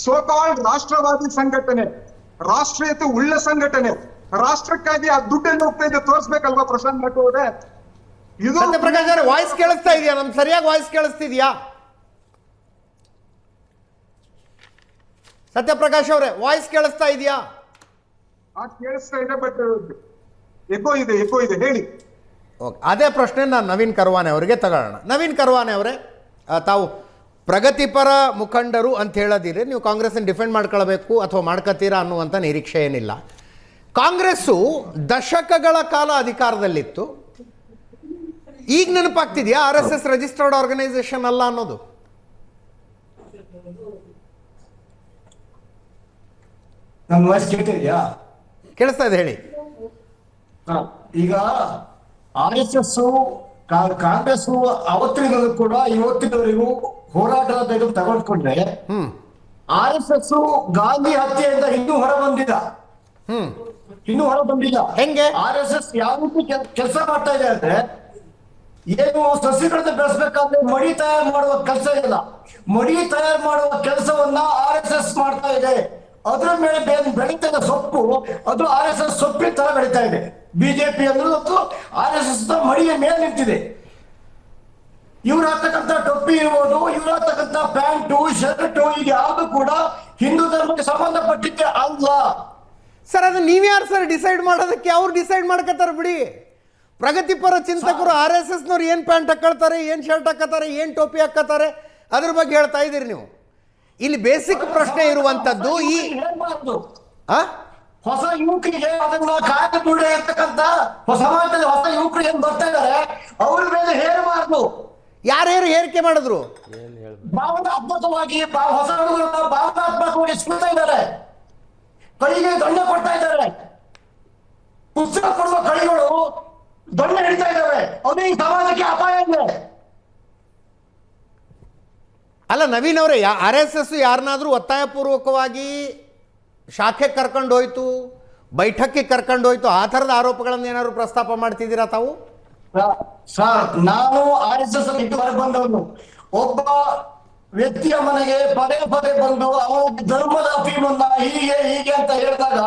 ಸೋಕಾಲ್ಡ್ ರಾಷ್ಟ್ರವಾದಿ ಸಂಘಟನೆ, ರಾಷ್ಟ್ರೀಯತೆ ಉಳ್ಳ ಸಂಘಟನೆ, ರಾಷ್ಟ್ರಕ್ಕಾಗಿ ಆ ದುಡ್ಡೆಲ್ಲ ಹೋಗ್ತಾ ಇದೆ ತೋರಿಸ್ಬೇಕಲ್ವಾ ಪ್ರಶಾಂತ್ ಮಠ ಅವರೇ? ಇದು ಸತ್ಯಪ್ರಕಾಶ್ ಅವರೇ, ವಾಯ್ಸ್ ಕೇಳಿಸ್ತಾ ಇದೆಯಾ? ನಮ್ಗೆ ಸರಿಯಾಗಿ ವಾಯ್ಸ್ ಕೇಳಿಸ್ತಿದ್ಯಾ? ಸತ್ಯಪ್ರಕಾಶ್ ಅವರೇ, ವಾಯ್ಸ್ ಕೇಳಿಸ್ತಾ ಇದೆಯಾ? ಕೇಳಿಸ್ತಾ ಇದೆ, ಬಟ್ ಎಕೋ ಇದೆ ಹೇಳಿ. ಓಕೆ, ಅದೇ ಪ್ರಶ್ನೆ ನಾನು ನವೀನ್ ಕರ್ವಾನೆ ಅವರಿಗೆ ತಗೊಳ್ಳೋಣ. ನವೀನ್ ಕರ್ವಾನೆ ಅವರೇ, ತಾವು ಪ್ರಗತಿಪರ ಮುಖಂಡರು ಅಂತ ಹೇಳೋದಿದ್ರೆ ನೀವು ಕಾಂಗ್ರೆಸ್ನ ಡಿಫೆಂಡ್ ಮಾಡ್ಕೊಳ್ಬೇಕು ಅಥವಾ ಮಾಡ್ಕೋತೀರಾ ಅನ್ನುವಂಥ ನಿರೀಕ್ಷೆ ಏನಿಲ್ಲ. ಕಾಂಗ್ರೆಸ್ಸು ದಶಕಗಳ ಕಾಲ ಅಧಿಕಾರದಲ್ಲಿತ್ತು. ಈಗ ನೆನಪಾಗ್ತಿದೆಯಾ RSS ರಿಜಿಸ್ಟರ್ಡ್ ಆರ್ಗನೈಸೇಷನ್ ಅಲ್ಲ ಅನ್ನೋದು? ನನ್ನ ವಾಯ್ಸ್ ಕೇಳ್ತಿದ್ಯಾ? ಕೇಳಿಸ್ತಾ ಇದೆ, ಹೇಳಿ. ಈಗ RSS ಕಾಂಗ್ರೆಸ್ ಅವತ್ತಿನಲ್ಲೂ ಕೂಡ ಇವತ್ತಿನವರೆಗೂ ಹೋರಾಟದ ತಗೊಂಡ್ಕೊಂಡ್ರೆ RSS ಗಾಂಧಿ ಹತ್ಯೆಯಿಂದ ಇನ್ನೂ ಹೊರ ಬಂದಿಲ್ಲ. ಹೆಂಗೆ RSS ಯಾವ ರೀತಿ ಕೆಲಸ ಮಾಡ್ತಾ ಇದೆ ಅಂದ್ರೆ, ಏನು ಸಸಿಗಳನ್ನ ಬೆಳೆಸ್ಬೇಕಾದ್ರೆ ಮಡಿ ತಯಾರು ಮಾಡುವ ಕೆಲಸ ಇಲ್ಲ, ಮಡಿ ತಯಾರು ಮಾಡುವ ಕೆಲಸವನ್ನ RSS ಮಾಡ್ತಾ ಇದೆ. ಅದ್ರ ಮೇಲೆ ಬೆಳೀತಾ ಸೊಪ್ಪು, ಅದು RSS ಸೊಪ್ಪಿನ ತರ ಬೆಳೀತಾ ಇದೆ. ಬಿಜೆಪಿ ಅನ್ನೋದು RSS ಮಡಿಯ ಮೇಲೆ ನಿಂತಿದೆ. ಇವ್ರು ಹಾಕ್ತಕ್ಕಂಥ ಟೊಪ್ಪಿ ಇರ್ಬೋದು, ಇವ್ರು ಹಾಕ್ತಕ್ಕಂಥ ಪ್ಯಾಂಟು ಶರ್ಟು, ಇದು ಯಾವುದು ಕೂಡ ಹಿಂದೂ ಧರ್ಮಕ್ಕೆ ಸಂಬಂಧಪಟ್ಟಿದ್ದೆ ಅಲ್ಲ. ಸರ್, ಅದು ನೀವ್ಯಾರು ಸರ್ ಡಿಸೈಡ್ ಮಾಡೋದಕ್ಕೆ? ಅವ್ರು ಡಿಸೈಡ್ ಮಾಡ್ಕೋತಾರೆ ಬಿಡಿ. ಪ್ರಗತಿಪರ ಚಿಂತಕರು RSSನವ್ರು ಏನು ಪ್ಯಾಂಟ್ ಹಾಕೊಳ್ತಾರೆ, ಏನು ಶರ್ಟ್ ಹಾಕೋತಾರೆ, ಏನು ಟೋಪಿ ಹಾಕೋತಾರೆ, ಅದ್ರ ಬಗ್ಗೆ ಹೇಳ್ತಾ ಇದ್ದೀರಿ ನೀವು. ಇಲ್ಲಿ ಬೇಸಿಕ್ ಪ್ರಶ್ನೆ ಇರುವಂತದ್ದು ಈ ಹೇಳ್ಬಾರ್ದು. ಆ ಹೊಸ ಯುವಕರಿಗೆ ಅದನ್ನ ಕಾಯ್ದೆ ದುಡ್ಡು ಇರ್ತಕ್ಕಂಥ ಸಮಾಜದಲ್ಲಿ ಹೊಸ ಯುವಕರು ಏನ್ ಬರ್ತಾ ಇದಾರೆ ಅವ್ರ ಮೇಲೆ ಹೇರಬಾರ್ದು. ಯಾರ್ಯಾರು ಏರಿಕೆ ಮಾಡಿದ್ರು? ಭಾವನಾತ್ಮಕವಾಗಿ ಹೊಸ ಹುಡುಗರನ್ನ ಭಾವನಾತ್ಮಕವಾಗಿ ಸ್ಫೂರ್ತಾ ಇದ್ದಾರೆ, ಕೈಗೆ ದಂಡ ಕೊಡ್ತಾ ಇದ್ದಾರೆ, ಪುಸ್ತಕ ಕೊಡುವ ಕೈಗಳು ದಂಡ ಹಿಡಿತಾ ಇದ್ದಾರೆ. ಅದು ಈ ಸಮಾಜಕ್ಕೆ ಅಪಾಯ ಇದೆ. ಅಲ್ಲ ನವೀನ್ ಅವರೇ, RSS ಯಾರನ್ನಾದ್ರೂ ಒತ್ತಾಯಪೂರ್ವಕವಾಗಿ ಶಾಖೆ ಕರ್ಕೊಂಡು ಹೋಯ್ತು, ಬೈಠಕ್ಕೆ ಕರ್ಕೊಂಡು ಹೋಯ್ತು, ಆ ಥರದ ಆರೋಪಗಳನ್ನು ಏನಾದ್ರು ಪ್ರಸ್ತಾಪ ಮಾಡ್ತಿದ್ದೀರಾ ತಾವು? ಸರ್, ನಾನು RSS ಇದುವರೆಗೆ ಬಂದವನು. ಒಬ್ಬ ವ್ಯಕ್ತಿಯ ಮನೆಗೆ ಪದೇ ಪದೇ ಬಂದು ಅವನ ಧರ್ಮದ ಅಫೀಮನ್ನ ಹೀಗೆ ಅಂತ ಹೇಳಿದಾಗ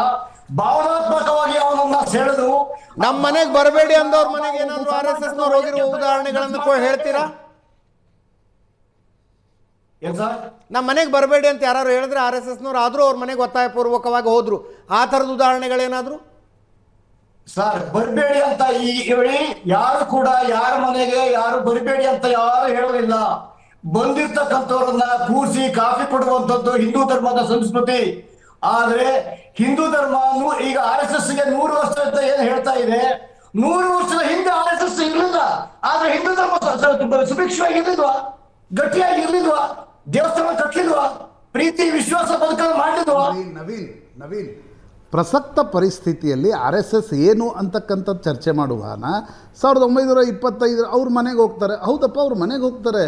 ಭಾವನಾತ್ಮಕವಾಗಿ ಅವನನ್ನ ಸೆಳೆದು ನಮ್ಮ ಮನೆಗೆ ಬರಬೇಡಿ ಅಂದವ್ರ ಮನೆಗೆ ಏನಾದ್ರು RSS ನವ್ರು ಹೋಗಿರುವ ಉದಾಹರಣೆಗಳನ್ನು ಹೇಳ್ತೀರಾ? ನಮ್ಮ ಮನೆಗೆ ಬರಬೇಡಿ ಅಂತ ಯಾರು ಹೇಳಿದ್ರೆ RSS ನವ್ರು ಆದ್ರೂ ಅವ್ರ ಮನೆಗೆ ಒತ್ತಾಯಪೂರ್ವಕವಾಗಿ ಹೋದ್ರು, ಆ ಥರದ ಉದಾಹರಣೆಗಳೇನಾದ್ರು? ಸರ್, ಬರಬೇಡಿ ಅಂತ ಹೇಳಿ ಯಾರು ಕೂಡ ಯಾರ ಮನೆಗೆ ಯಾರು ಬರಬೇಡಿ ಅಂತ ಯಾರು ಹೇಳಲಿಲ್ಲ. ಬಂದಿರ್ತಕ್ಕಂಥವ್ರನ್ನ ಕೂರಿಸಿ ಕಾಫಿ ಕೊಡುವಂಥದ್ದು ಹಿಂದೂ ಧರ್ಮದ ಸಂಸ್ಕೃತಿ. ಆದ್ರೆ ಹಿಂದೂ ಧರ್ಮ ಈಗ RSS ಗೆ 100 ವರ್ಷ ಅಂತ ಏನ್ ಹೇಳ್ತಾ ಇದೆ, 100 ವರ್ಷದ ಹಿಂದೆ RSS ಇರ್ಲಿಲ್ಲ. ಆದ್ರೆ ಹಿಂದೂ ಧರ್ಮ ಸುಭಿಕ್ಷವಾಗಿ ಇರ್ಲಿಲ್ವಾ, ಗಟ್ಟಿಯಾಗಿ ಇರ್ಲಿಲ್ವಾ, ದೇವಸ್ಥಾನ ಕಟ್ಟಲಿಲ್ವಾ, ಪ್ರೀತಿ ವಿಶ್ವಾಸ ಬದುಕಲು ಮಾಡಲಿಲ್ವಾ? ನವೀನ್ ಪ್ರಸಕ್ತ ಪರಿಸ್ಥಿತಿಯಲ್ಲಿ RSS ಏನು ಅಂತಕ್ಕಂಥದ್ದು ಚರ್ಚೆ ಮಾಡುವಾನ 1925 ಅವ್ರ ಮನೆಗೆ ಹೋಗ್ತಾರೆ. ಹೌದಪ್ಪ, ಅವ್ರ ಮನೆಗೆ ಹೋಗ್ತಾರೆ.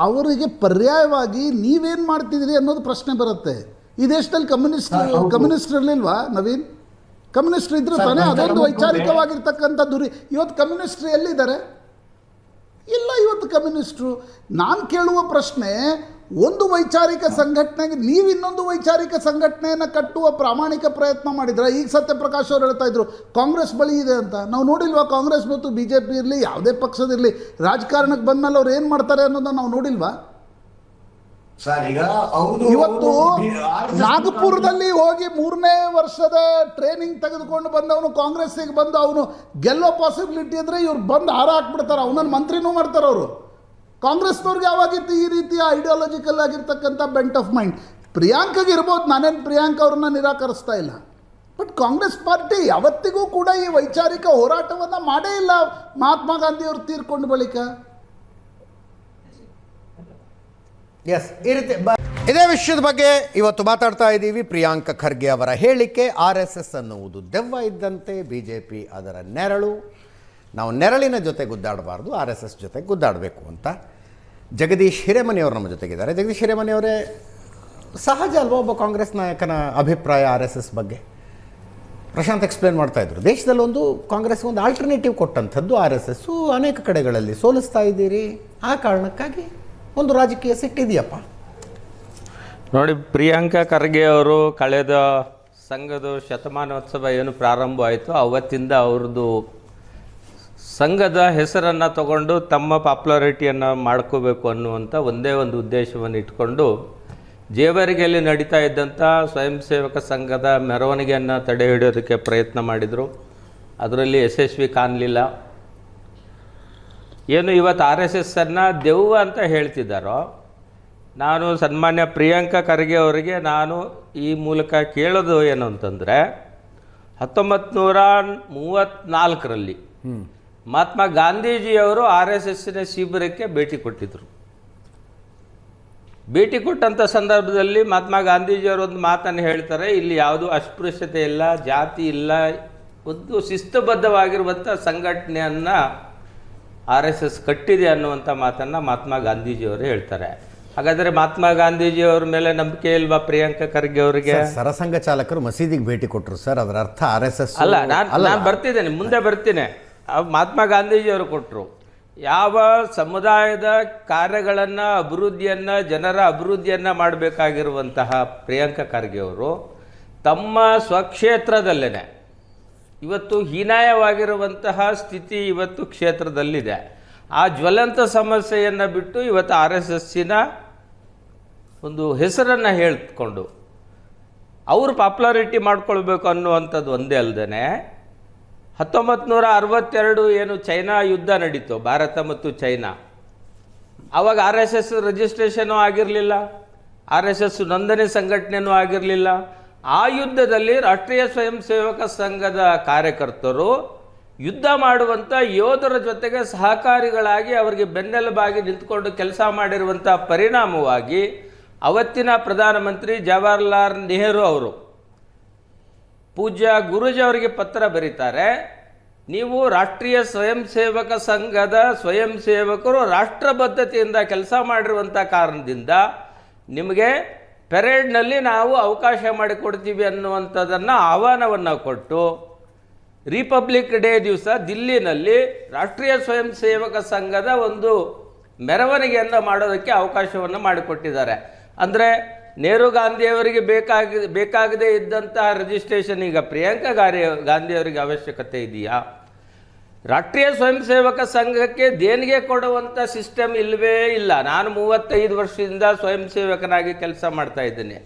ಅವರಿಗೆ ಪರ್ಯಾಯವಾಗಿ ನೀವೇನು ಮಾಡ್ತಿದ್ದೀರಿ ಅನ್ನೋದು ಪ್ರಶ್ನೆ ಬರುತ್ತೆ. ಈ ದೇಶದಲ್ಲಿ ಕಮ್ಯುನಿಸ್ಟ್ ಇರಲಿಲ್ವಾ ನವೀನ್? ಕಮ್ಯುನಿಸ್ಟ್ ಇದ್ರೆ ತಾನೇ ಅದೊಂದು ವೈಚಾರಿಕವಾಗಿರ್ತಕ್ಕಂಥ ಇವತ್ತು ಕಮ್ಯುನಿಸ್ಟ್ರು ಎಲ್ಲಿದ್ದಾರೆ? ಇಲ್ಲ, ಇವತ್ತು ಕಮ್ಯುನಿಸ್ಟ್ರು. ನಾನು ಕೇಳುವ ಪ್ರಶ್ನೆ, ಒಂದು ವೈಚಾರಿಕ ಸಂಘಟನೆಗೆ ನೀವು ಇನ್ನೊಂದು ವೈಚಾರಿಕ ಸಂಘಟನೆಯನ್ನು ಕಟ್ಟುವ ಪ್ರಾಮಾಣಿಕ ಪ್ರಯತ್ನ ಮಾಡಿದ್ರೆ, ಈಗ ಸತ್ಯಪ್ರಕಾಶ್ ಅವರು ಹೇಳ್ತಾ ಇದ್ರು ಕಾಂಗ್ರೆಸ್ ಬಳಿ ಇದೆ ಅಂತ. ನಾವು ನೋಡಿಲ್ವಾ? ಕಾಂಗ್ರೆಸ್ ಮತ್ತು BJP ಇರಲಿ, ಯಾವುದೇ ಪಕ್ಷದಿರಲಿ, ರಾಜಕಾರಣಕ್ಕೆ ಬಂದಮೇಲೆ ಅವ್ರು ಏನು ಮಾಡ್ತಾರೆ ಅನ್ನೋದನ್ನು ನಾವು ನೋಡಿಲ್ವಾ? ಇವತ್ತು ನಾಗಪುರದಲ್ಲಿ ಹೋಗಿ 3ನೇ ವರ್ಷದ ಟ್ರೈನಿಂಗ್ ತೆಗೆದುಕೊಂಡು ಬಂದವನು ಕಾಂಗ್ರೆಸ್ಸಿಗೆ ಬಂದು ಅವನು ಗೆಲ್ಲೋ ಪಾಸಿಬಿಲಿಟಿ ಇದ್ರೆ ಇವ್ರು ಬಂದು ಹಾರ ಹಾಕ್ಬಿಡ್ತಾರೆ, ಅವನನ್ನು ಮಂತ್ರಿನೂ ಮಾಡ್ತಾರೆ ಅವರು. ಕಾಂಗ್ರೆಸ್ನವ್ರಿಗೆ ಯಾವಾಗಿತ್ತು ಈ ರೀತಿಯ ಐಡಿಯಾಲಜಿಕಲ್ ಆಗಿರ್ತಕ್ಕಂಥ ಬೆಂಟ್ ಆಫ್ ಮೈಂಡ್? ಪ್ರಿಯಾಂಕಾಗೆ ಇರ್ಬೋದು, ನಾನೇನು ಪ್ರಿಯಾಂಕ ಅವ್ರನ್ನ ನಿರಾಕರಿಸ್ತಾ ಇಲ್ಲ. ಬಟ್ ಕಾಂಗ್ರೆಸ್ ಪಾರ್ಟಿ ಯಾವತ್ತಿಗೂ ಕೂಡ ಈ ವೈಚಾರಿಕ ಹೋರಾಟವನ್ನು ಮಾಡೇ ಇಲ್ಲ ಮಹಾತ್ಮ ಗಾಂಧಿಯವರು ತೀರ್ಕೊಂಡು ಬಳಿಕ. ಎಸ್, ಈ ರೀತಿ ಇದೇ ವಿಷಯದ ಬಗ್ಗೆ ಇವತ್ತು ಮಾತಾಡ್ತಾ ಇದ್ದೀವಿ. ಪ್ರಿಯಾಂಕ ಖರ್ಗೆ ಅವರ ಹೇಳಿಕೆ, RSS ಅನ್ನುವುದು ದೆವ್ವ ಇದ್ದಂತೆ, BJP ಅದರ ನೆರಳು, ನಾವು ನೆರಳಿನ ಜೊತೆ ಗುದ್ದಾಡಬಾರ್ದು, RSS ಜೊತೆ ಗುದ್ದಾಡಬೇಕು ಅಂತ ಜಗದೀಶ್ ಹಿರೇಮನಿಯವರು ನಮ್ಮ ಜೊತೆಗಿದ್ದಾರೆ. ಜಗದೀಶ್ ಹಿರೇಮನಿಯವರೇ, ಸಹಜ ಅಲ್ವಾ ಒಬ್ಬ ಕಾಂಗ್ರೆಸ್ ನಾಯಕನ ಅಭಿಪ್ರಾಯ RSS ಬಗ್ಗೆ? ಪ್ರಶಾಂತ್ ಎಕ್ಸ್ಪ್ಲೇನ್ ಮಾಡ್ತಾಯಿದ್ರು, ದೇಶದಲ್ಲಿ ಕಾಂಗ್ರೆಸ್ಗೆ ಒಂದು ಆಲ್ಟರ್ನೇಟಿವ್ ಕೊಟ್ಟಂಥದ್ದು RSS, ಅನೇಕ ಕಡೆಗಳಲ್ಲಿ ಸೋಲಿಸ್ತಾ ಇದ್ದೀರಿ, ಆ ಕಾರಣಕ್ಕಾಗಿ ಒಂದು ರಾಜಕೀಯ ಸಿಟ್ಟಿದೆಯಪ್ಪ. ನೋಡಿ, ಪ್ರಿಯಾಂಕಾ ಖರ್ಗೆ ಅವರು ಕಳೆದ ಸಂಘದ ಶತಮಾನೋತ್ಸವ ಏನು ಪ್ರಾರಂಭ ಆಯಿತು ಅವತ್ತಿಂದ ಅವ್ರದ್ದು ಸಂಘದ ಹೆಸರನ್ನು ತಗೊಂಡು ತಮ್ಮ ಪಾಪ್ಯುಲಾರಿಟಿಯನ್ನು ಮಾಡ್ಕೋಬೇಕು ಅನ್ನುವಂಥ ಒಂದೇ ಒಂದು ಉದ್ದೇಶವನ್ನು ಇಟ್ಕೊಂಡು ಜೇವರಿಗೆಯಲ್ಲಿ ನಡೀತಾ ಇದ್ದಂಥ ಸ್ವಯಂ ಸೇವಕ ಸಂಘದ ಮೆರವಣಿಗೆಯನ್ನು ತಡೆ ಹಿಡಿಯೋದಕ್ಕೆ ಪ್ರಯತ್ನ ಮಾಡಿದರು. ಅದರಲ್ಲಿ ಯಶಸ್ವಿ ಕಾಣಲಿಲ್ಲ. ಏನು ಇವತ್ತು RSSನ್ನು ದೆವ್ವ ಅಂತ ಹೇಳ್ತಿದ್ದಾರೋ, ನಾನು ಸನ್ಮಾನ್ಯ ಪ್ರಿಯಾಂಕಾ ಖರ್ಗೆ ಅವರಿಗೆ ನಾನು ಈ ಮೂಲಕ ಕೇಳೋದು ಏನು ಅಂತಂದರೆ, 1934ರಲ್ಲಿ ಮಹಾತ್ಮ ಗಾಂಧೀಜಿಯವರು RSSನ ಶಿಬಿರಕ್ಕೆ ಭೇಟಿ ಕೊಟ್ಟಿದ್ದರು. ಭೇಟಿ ಕೊಟ್ಟಂಥ ಸಂದರ್ಭದಲ್ಲಿ ಮಹಾತ್ಮ ಗಾಂಧೀಜಿಯವರು ಒಂದು ಮಾತನ್ನು ಹೇಳ್ತಾರೆ, ಇಲ್ಲಿ ಯಾವುದೂ ಅಸ್ಪೃಶ್ಯತೆ ಇಲ್ಲ, ಜಾತಿ ಇಲ್ಲ, ಒಂದು ಶಿಸ್ತುಬದ್ಧವಾಗಿರುವಂಥ ಸಂಘಟನೆಯನ್ನು RSS ಕಟ್ಟಿದೆ ಅನ್ನುವಂಥ ಮಾತನ್ನು ಮಹಾತ್ಮ ಗಾಂಧೀಜಿಯವರು ಹೇಳ್ತಾರೆ. ಹಾಗಾದರೆ ಮಹಾತ್ಮ ಗಾಂಧೀಜಿಯವ್ರ ಮೇಲೆ ನಂಬಿಕೆ ಇಲ್ವಾ ಪ್ರಿಯಾಂಕಾ ಖರ್ಗೆ ಅವರಿಗೆ? ಸರಸಂಘ ಚಾಲಕರು ಮಸೀದಿಗೆ ಭೇಟಿ ಕೊಟ್ಟರು ಸರ್, ಅದರ ಅರ್ಥ RSS ಅಲ್ಲ. ನಾನು ಬರ್ತಿದ್ದೇನೆ, ಮುಂದೆ ಬರ್ತೀನಿ. ಮಹಾತ್ಮ ಗಾಂಧೀಜಿಯವರು ಕೊಟ್ಟರು. ಯಾವ ಸಮುದಾಯದ ಕಾರ್ಯಗಳನ್ನು ಅಭಿವೃದ್ಧಿಯನ್ನು ಜನರ ಅಭಿವೃದ್ಧಿಯನ್ನು ಮಾಡಬೇಕಾಗಿರುವಂತಹ ಪ್ರಿಯಾಂಕಾ ಖರ್ಗೆ ಅವರು ತಮ್ಮ ಸ್ವಕ್ಷೇತ್ರದಲ್ಲೇ ಇವತ್ತು ಹೀನಾಯವಾಗಿರುವಂತಹ ಸ್ಥಿತಿ ಇವತ್ತು ಕ್ಷೇತ್ರದಲ್ಲಿದೆ. ಆ ಜ್ವಲಂತ ಸಮಸ್ಯೆಯನ್ನು ಬಿಟ್ಟು ಇವತ್ತು RSSನ ಒಂದು ಹೆಸರನ್ನು ಹೇಳ್ಕೊಂಡು ಅವರು ಪಾಪ್ಯುಲಾರಿಟಿ ಮಾಡ್ಕೊಳ್ಬೇಕು ಅನ್ನುವಂಥದ್ದು ಒಂದೇ ಅಲ್ಲದೆ 1962 ಏನು ಚೈನಾ ಯುದ್ಧ ನಡೀತು, ಭಾರತ ಮತ್ತು ಚೈನಾ, ಆವಾಗ RSS ರಿಜಿಸ್ಟ್ರೇಷನು ಆಗಿರಲಿಲ್ಲ. RSS ನೋಂದಣಿ ಸಂಘಟನೆಯೂ ಆಗಿರಲಿಲ್ಲ. ಆ ಯುದ್ಧದಲ್ಲಿ ರಾಷ್ಟ್ರೀಯ ಸ್ವಯಂ ಸೇವಕ ಸಂಘದ ಕಾರ್ಯಕರ್ತರು ಯುದ್ಧ ಮಾಡುವಂಥ ಯೋಧರ ಜೊತೆಗೆ ಸಹಕಾರಿಗಳಾಗಿ ಅವರಿಗೆ ಬೆನ್ನೆಲುಬಾಗಿ ನಿಂತ್ಕೊಂಡು ಕೆಲಸ ಮಾಡಿರುವಂಥ ಪರಿಣಾಮವಾಗಿ ಅವತ್ತಿನ ಪ್ರಧಾನಮಂತ್ರಿ ಜವಾಹರ್ಲಾಲ್ ನೆಹರು ಅವರು ಪೂಜ್ಯ ಗುರೂಜಿ ಅವರಿಗೆ ಪತ್ರ ಬರೀತಾರೆ, ನೀವು ರಾಷ್ಟ್ರೀಯ ಸ್ವಯಂ ಸೇವಕ ಸಂಘದ ಸ್ವಯಂ ಸೇವಕರು ರಾಷ್ಟ್ರಬದ್ಧತೆಯಿಂದ ಕೆಲಸ ಮಾಡಿರುವಂಥ ಕಾರಣದಿಂದ ನಿಮಗೆ ಪೆರೇಡ್ನಲ್ಲಿ ನಾವು ಅವಕಾಶ ಮಾಡಿಕೊಡ್ತೀವಿ ಅನ್ನುವಂಥದ್ದನ್ನು ಆಹ್ವಾನವನ್ನು ಕೊಟ್ಟು ರಿಪಬ್ಲಿಕ್ ಡೇ ದಿವಸ ದಿಲ್ಲಿನಲ್ಲಿ ರಾಷ್ಟ್ರೀಯ ಸ್ವಯಂ ಸೇವಕ ಸಂಘದ ಒಂದು ಮೆರವಣಿಗೆಯನ್ನು ಮಾಡೋದಕ್ಕೆ ಅವಕಾಶವನ್ನು ಮಾಡಿಕೊಟ್ಟಿದ್ದಾರೆ. ಅಂದರೆ ನೆಹರು ಗಾಂಧಿಯವರಿಗೆ ಬೇಕಾಗದೇ ಇದ್ದಂತಹ ರಿಜಿಸ್ಟ್ರೇಷನ್ ಈಗ ಪ್ರಿಯಾಂಕಾ ಗಾಂಧಿಯವರಿಗೆ ಅವಶ್ಯಕತೆ ಇದೆಯಾ? ರಾಷ್ಟ್ರೀಯ ಸ್ವಯಂ ಸೇವಕ ಸಂಘಕ್ಕೆ ದೇಣಿಗೆ ಕೊಡುವಂಥ ಸಿಸ್ಟಮ್ ಇಲ್ಲವೇ ಇಲ್ಲ. ನಾನು 35 ವರ್ಷದಿಂದ ಸ್ವಯಂ ಸೇವಕನಾಗಿ ಕೆಲಸ ಮಾಡ್ತಾ ಇದ್ದೇನೆ.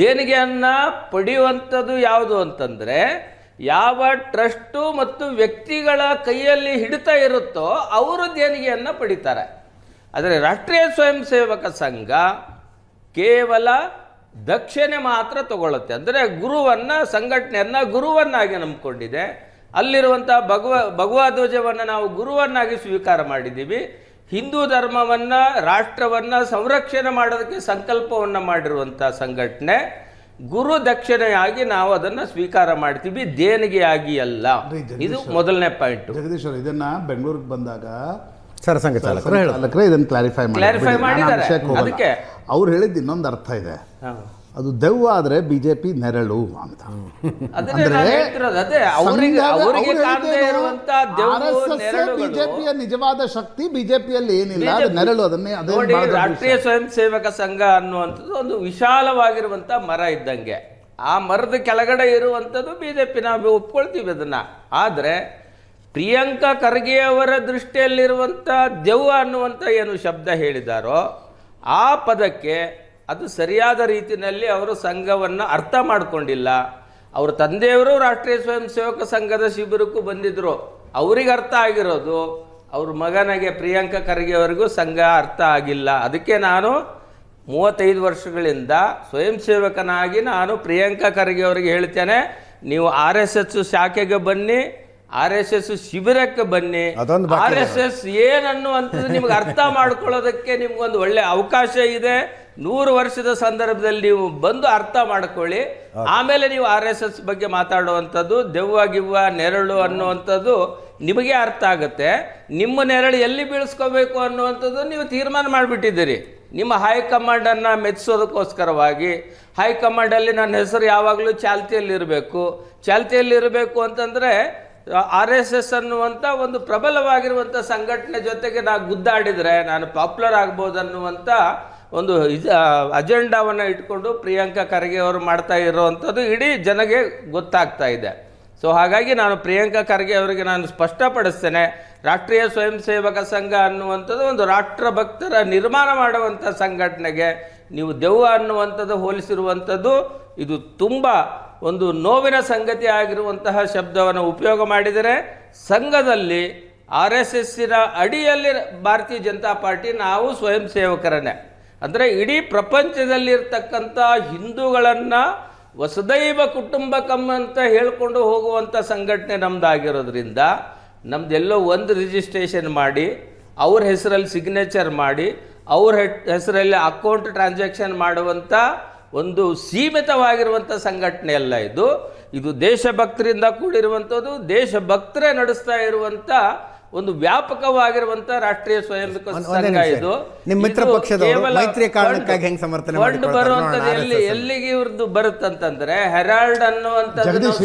ದೇಣಿಗೆಯನ್ನು ಪಡೆಯುವಂಥದ್ದು ಯಾವುದು ಅಂತಂದರೆ, ಯಾವ ಟ್ರಸ್ಟು ಮತ್ತು ವ್ಯಕ್ತಿಗಳ ಕೈಯಲ್ಲಿ ಹಿಡಿತ ಇರುತ್ತೋ ಅವರು ದೇಣಿಗೆಯನ್ನು ಪಡಿತಾರೆ. ಆದರೆ ರಾಷ್ಟ್ರೀಯ ಸ್ವಯಂ ಸೇವಕ ಸಂಘ ಕೇವಲ ದಕ್ಷಿಣೆ ಮಾತ್ರ ತಗೊಳ್ಳುತ್ತೆ. ಅಂದರೆ ಗುರುವನ್ನು, ಸಂಘಟನೆಯನ್ನು ಗುರುವನ್ನಾಗಿ ನಂಬಿಕೊಂಡಿದೆ. ಅಲ್ಲಿರುವಂಥ ಭಗವಾ ಧ್ವಜವನ್ನು ನಾವು ಗುರುವನ್ನಾಗಿ ಸ್ವೀಕಾರ ಮಾಡಿದ್ದೀವಿ. ಹಿಂದೂ ಧರ್ಮವನ್ನು, ರಾಷ್ಟ್ರವನ್ನು ಸಂರಕ್ಷಣೆ ಮಾಡೋದಕ್ಕೆ ಸಂಕಲ್ಪವನ್ನು ಮಾಡಿರುವಂಥ ಸಂಘಟನೆ. ಗುರು ದಕ್ಷಿಣೆಯಾಗಿ ನಾವು ಅದನ್ನು ಸ್ವೀಕಾರ ಮಾಡ್ತೀವಿ, ದೇಣಿಗೆಯಾಗಿ ಅಲ್ಲ. ಇದು ಮೊದಲನೇ ಪಾಯಿಂಟ್. ಜಗದೀಶ್ ಅವರು ಇದನ್ನ ಬೆಂಗಳೂರಿಗೆ ಬಂದಾಗ ಸರಸಂಘ ಚಾಲಕರೇ ಇದನ್ನು ಕ್ಲಾರಿಫೈ ಮಾಡಿದ್ದಾರೆ. ಅದಕ್ಕೆ ಅವ್ರು ಹೇಳಿದ್ದು ಇನ್ನೊಂದು ಅರ್ಥ ಇದೆ, ಅದು ದೆವ್ವ ಆದ್ರೆ ಬಿಜೆಪಿ ನೆರಳು ಅಂತ. ಬಿಜೆಪಿಯ ನಿಜವಾದ ಶಕ್ತಿ ಬಿಜೆಪಿಯಲ್ಲಿ ಏನಿಲ್ಲ, ಅದು ನೆರಳು. ಅದನ್ನೇ ರಾಷ್ಟ್ರೀಯ ಸ್ವಯಂ ಸೇವಕ ಸಂಘ ಅನ್ನುವಂಥದ್ದು ಒಂದು ವಿಶಾಲವಾಗಿರುವಂತ ಮರ ಇದ್ದಂಗೆ. ಆ ಮರದ ಕೆಳಗಡೆ ಇರುವಂಥದ್ದು ಬಿಜೆಪಿ, ನಾವು ಒಪ್ಕೊಳ್ತೀವಿ ಅದನ್ನ. ಆದ್ರೆ ಪ್ರಿಯಾಂಕಾ ಖರ್ಗೆ ಅವರ ದೃಷ್ಟಿಯಲ್ಲಿರುವಂಥ ದೆವ್ವ ಅನ್ನುವಂಥ ಏನು ಶಬ್ದ ಹೇಳಿದಾರೋ ಆ ಪದಕ್ಕೆ ಅದು ಸರಿಯಾದ ರೀತಿಯಲ್ಲಿ ಅವರು ಸಂಘವನ್ನು ಅರ್ಥ ಮಾಡಿಕೊಂಡಿಲ್ಲ. ಅವ್ರ ತಂದೆಯವರು ರಾಷ್ಟ್ರೀಯ ಸ್ವಯಂ ಸೇವಕ ಸಂಘದ ಶಿಬಿರಕ್ಕೂ ಬಂದಿದ್ರು, ಅವರಿಗೆ ಅರ್ಥ ಆಗಿರೋದು. ಅವ್ರ ಮಗನಿಗೆ ಪ್ರಿಯಾಂಕಾ ಖರ್ಗೆ ಅವರಿಗೂ ಸಂಘ ಅರ್ಥ ಆಗಿಲ್ಲ. ಅದಕ್ಕೆ ನಾನು 35 ವರ್ಷಗಳಿಂದ ಸ್ವಯಂ ಸೇವಕನಾಗಿ ನಾನು ಪ್ರಿಯಾಂಕಾ ಖರ್ಗೆ ಅವರಿಗೆ ಹೇಳ್ತೇನೆ, ನೀವು RSS ಶಾಖೆಗೆ ಬನ್ನಿ, RSS ಶಿಬಿರಕ್ಕೆ ಬನ್ನಿ. RSS ಏನನ್ನುವಂಥದ್ದು ನಿಮ್ಗೆ ಅರ್ಥ ಮಾಡ್ಕೊಳ್ಳೋದಕ್ಕೆ ನಿಮ್ಗೊಂದು ಒಳ್ಳೆ ಅವಕಾಶ ಇದೆ. 100 ವರ್ಷದ ಸಂದರ್ಭದಲ್ಲಿ ನೀವು ಬಂದು ಅರ್ಥ ಮಾಡ್ಕೊಳ್ಳಿ. ಆಮೇಲೆ ನೀವು RSS ಬಗ್ಗೆ ಮಾತಾಡುವಂಥದ್ದು ದೆವ್ವ ಗಿವ್ವ ನೆರಳು ಅನ್ನುವಂಥದ್ದು ನಿಮಗೆ ಅರ್ಥ ಆಗುತ್ತೆ. ನಿಮ್ಮ ನೆರಳು ಎಲ್ಲಿ ಬೀಳಿಸ್ಕೋಬೇಕು ಅನ್ನುವಂಥದ್ದು ನೀವು ತೀರ್ಮಾನ ಮಾಡಿಬಿಟ್ಟಿದ್ದೀರಿ. ನಿಮ್ಮ ಹೈಕಮಾಂಡನ್ನು ಮೆಚ್ಚಿಸೋದಕ್ಕೋಸ್ಕರವಾಗಿ ಹೈಕಮಾಂಡಲ್ಲಿ ನನ್ನ ಹೆಸರು ಯಾವಾಗಲೂ ಚಾಲ್ತಿಯಲ್ಲಿರಬೇಕು ಅಂತಂದರೆ RSS ಅನ್ನುವಂಥ ಒಂದು ಪ್ರಬಲವಾಗಿರುವಂಥ ಸಂಘಟನೆ ಜೊತೆಗೆ ನಾನು ಗುದ್ದಾಡಿದರೆ ನಾನು ಪಾಪ್ಯುಲರ್ ಆಗ್ಬೋದು ಅನ್ನುವಂಥ ಒಂದು ಅಜೆಂಡಾವನ್ನು ಇಟ್ಕೊಂಡು ಪ್ರಿಯಾಂಕಾ ಖರ್ಗೆ ಅವರು ಮಾಡ್ತಾ ಇರೋವಂಥದ್ದು ಇಡೀ ಜನಗೆ ಗೊತ್ತಾಗ್ತಾ ಇದೆ. ಸೊ ಹಾಗಾಗಿ ನಾನು ಪ್ರಿಯಾಂಕಾ ಖರ್ಗೆ ಅವರಿಗೆ ನಾನು ಸ್ಪಷ್ಟಪಡಿಸ್ತೇನೆ, ರಾಷ್ಟ್ರೀಯ ಸ್ವಯಂ ಸೇವಕ ಸಂಘ ಅನ್ನುವಂಥದ್ದು ಒಂದು ರಾಷ್ಟ್ರಭಕ್ತರ ನಿರ್ಮಾಣ ಮಾಡುವಂಥ ಸಂಘಟನೆಗೆ ನೀವು ದೆವ್ವ ಅನ್ನುವಂಥದ್ದು ಹೋಲಿಸಿರುವಂಥದ್ದು ಇದು ತುಂಬ ಒಂದು ನೋವಿನ ಸಂಗತಿ ಆಗಿರುವಂತಹ ಶಬ್ದವನ್ನು ಉಪಯೋಗ ಮಾಡಿದರೆ. ಸಂಘದಲ್ಲಿ RSSನ ಅಡಿಯಲ್ಲಿ ಭಾರತೀಯ ಜನತಾ ಪಾರ್ಟಿ ನಾವು ಸ್ವಯಂ ಸೇವಕರನ್ನೇ. ಅಂದರೆ ಇಡೀ ಪ್ರಪಂಚದಲ್ಲಿರ್ತಕ್ಕಂಥ ಹಿಂದೂಗಳನ್ನು ವಸುದೈವ ಕುಟುಂಬಕಂ ಅಂತ ಹೇಳ್ಕೊಂಡು ಹೋಗುವಂಥ ಸಂಘಟನೆ ನಮ್ಮದಾಗಿರೋದ್ರಿಂದ ನಮ್ಮದೆಲ್ಲೋ ಒಂದು ರಿಜಿಸ್ಟ್ರೇಷನ್ ಮಾಡಿ ಅವ್ರ ಹೆಸರಲ್ಲಿ ಸಿಗ್ನೇಚರ್ ಮಾಡಿ ಅವ್ರ ಹೆಸರಲ್ಲಿ ಅಕೌಂಟ್ ಟ್ರಾನ್ಸಾಕ್ಷನ್ ಮಾಡುವಂಥ ಒಂದು ಸೀಮಿತವಾಗಿರುವಂಥ ಸಂಘಟನೆ ಅಲ್ಲ ಇದು ದೇಶಭಕ್ತರಿಂದ ಕೂಡಿರುವಂಥದ್ದು. ದೇಶಭಕ್ತರೇ ನಡೆಸ್ತಾ ಇರುವಂಥ ಒಂದು ವ್ಯಾಪಕವಾಗಿರುವಂಥ ರಾಷ್ಟ್ರೀಯ ಸ್ವಯಂ ಸಂಘ ಇದು. ನಿಮ್ಮ ಮಿತ್ರ ಪಕ್ಷದವರು ಮೈತ್ರಿ ಕಾರಣಕ್ಕಾಗಿ ಹೆಂಗೆ ಸಮರ್ಥನೆ ಫಂಡ್ ಬರುವಂಥದ್ದು ಎಲ್ಲಿಗೆ ಇವ್ರದ್ದು ಬರುತ್ತಂತಂದ್ರೆ ಹೆರಾಲ್ಡ್ ಅನ್ನುವಂಥದ್ದು ಜಗದೀಶ್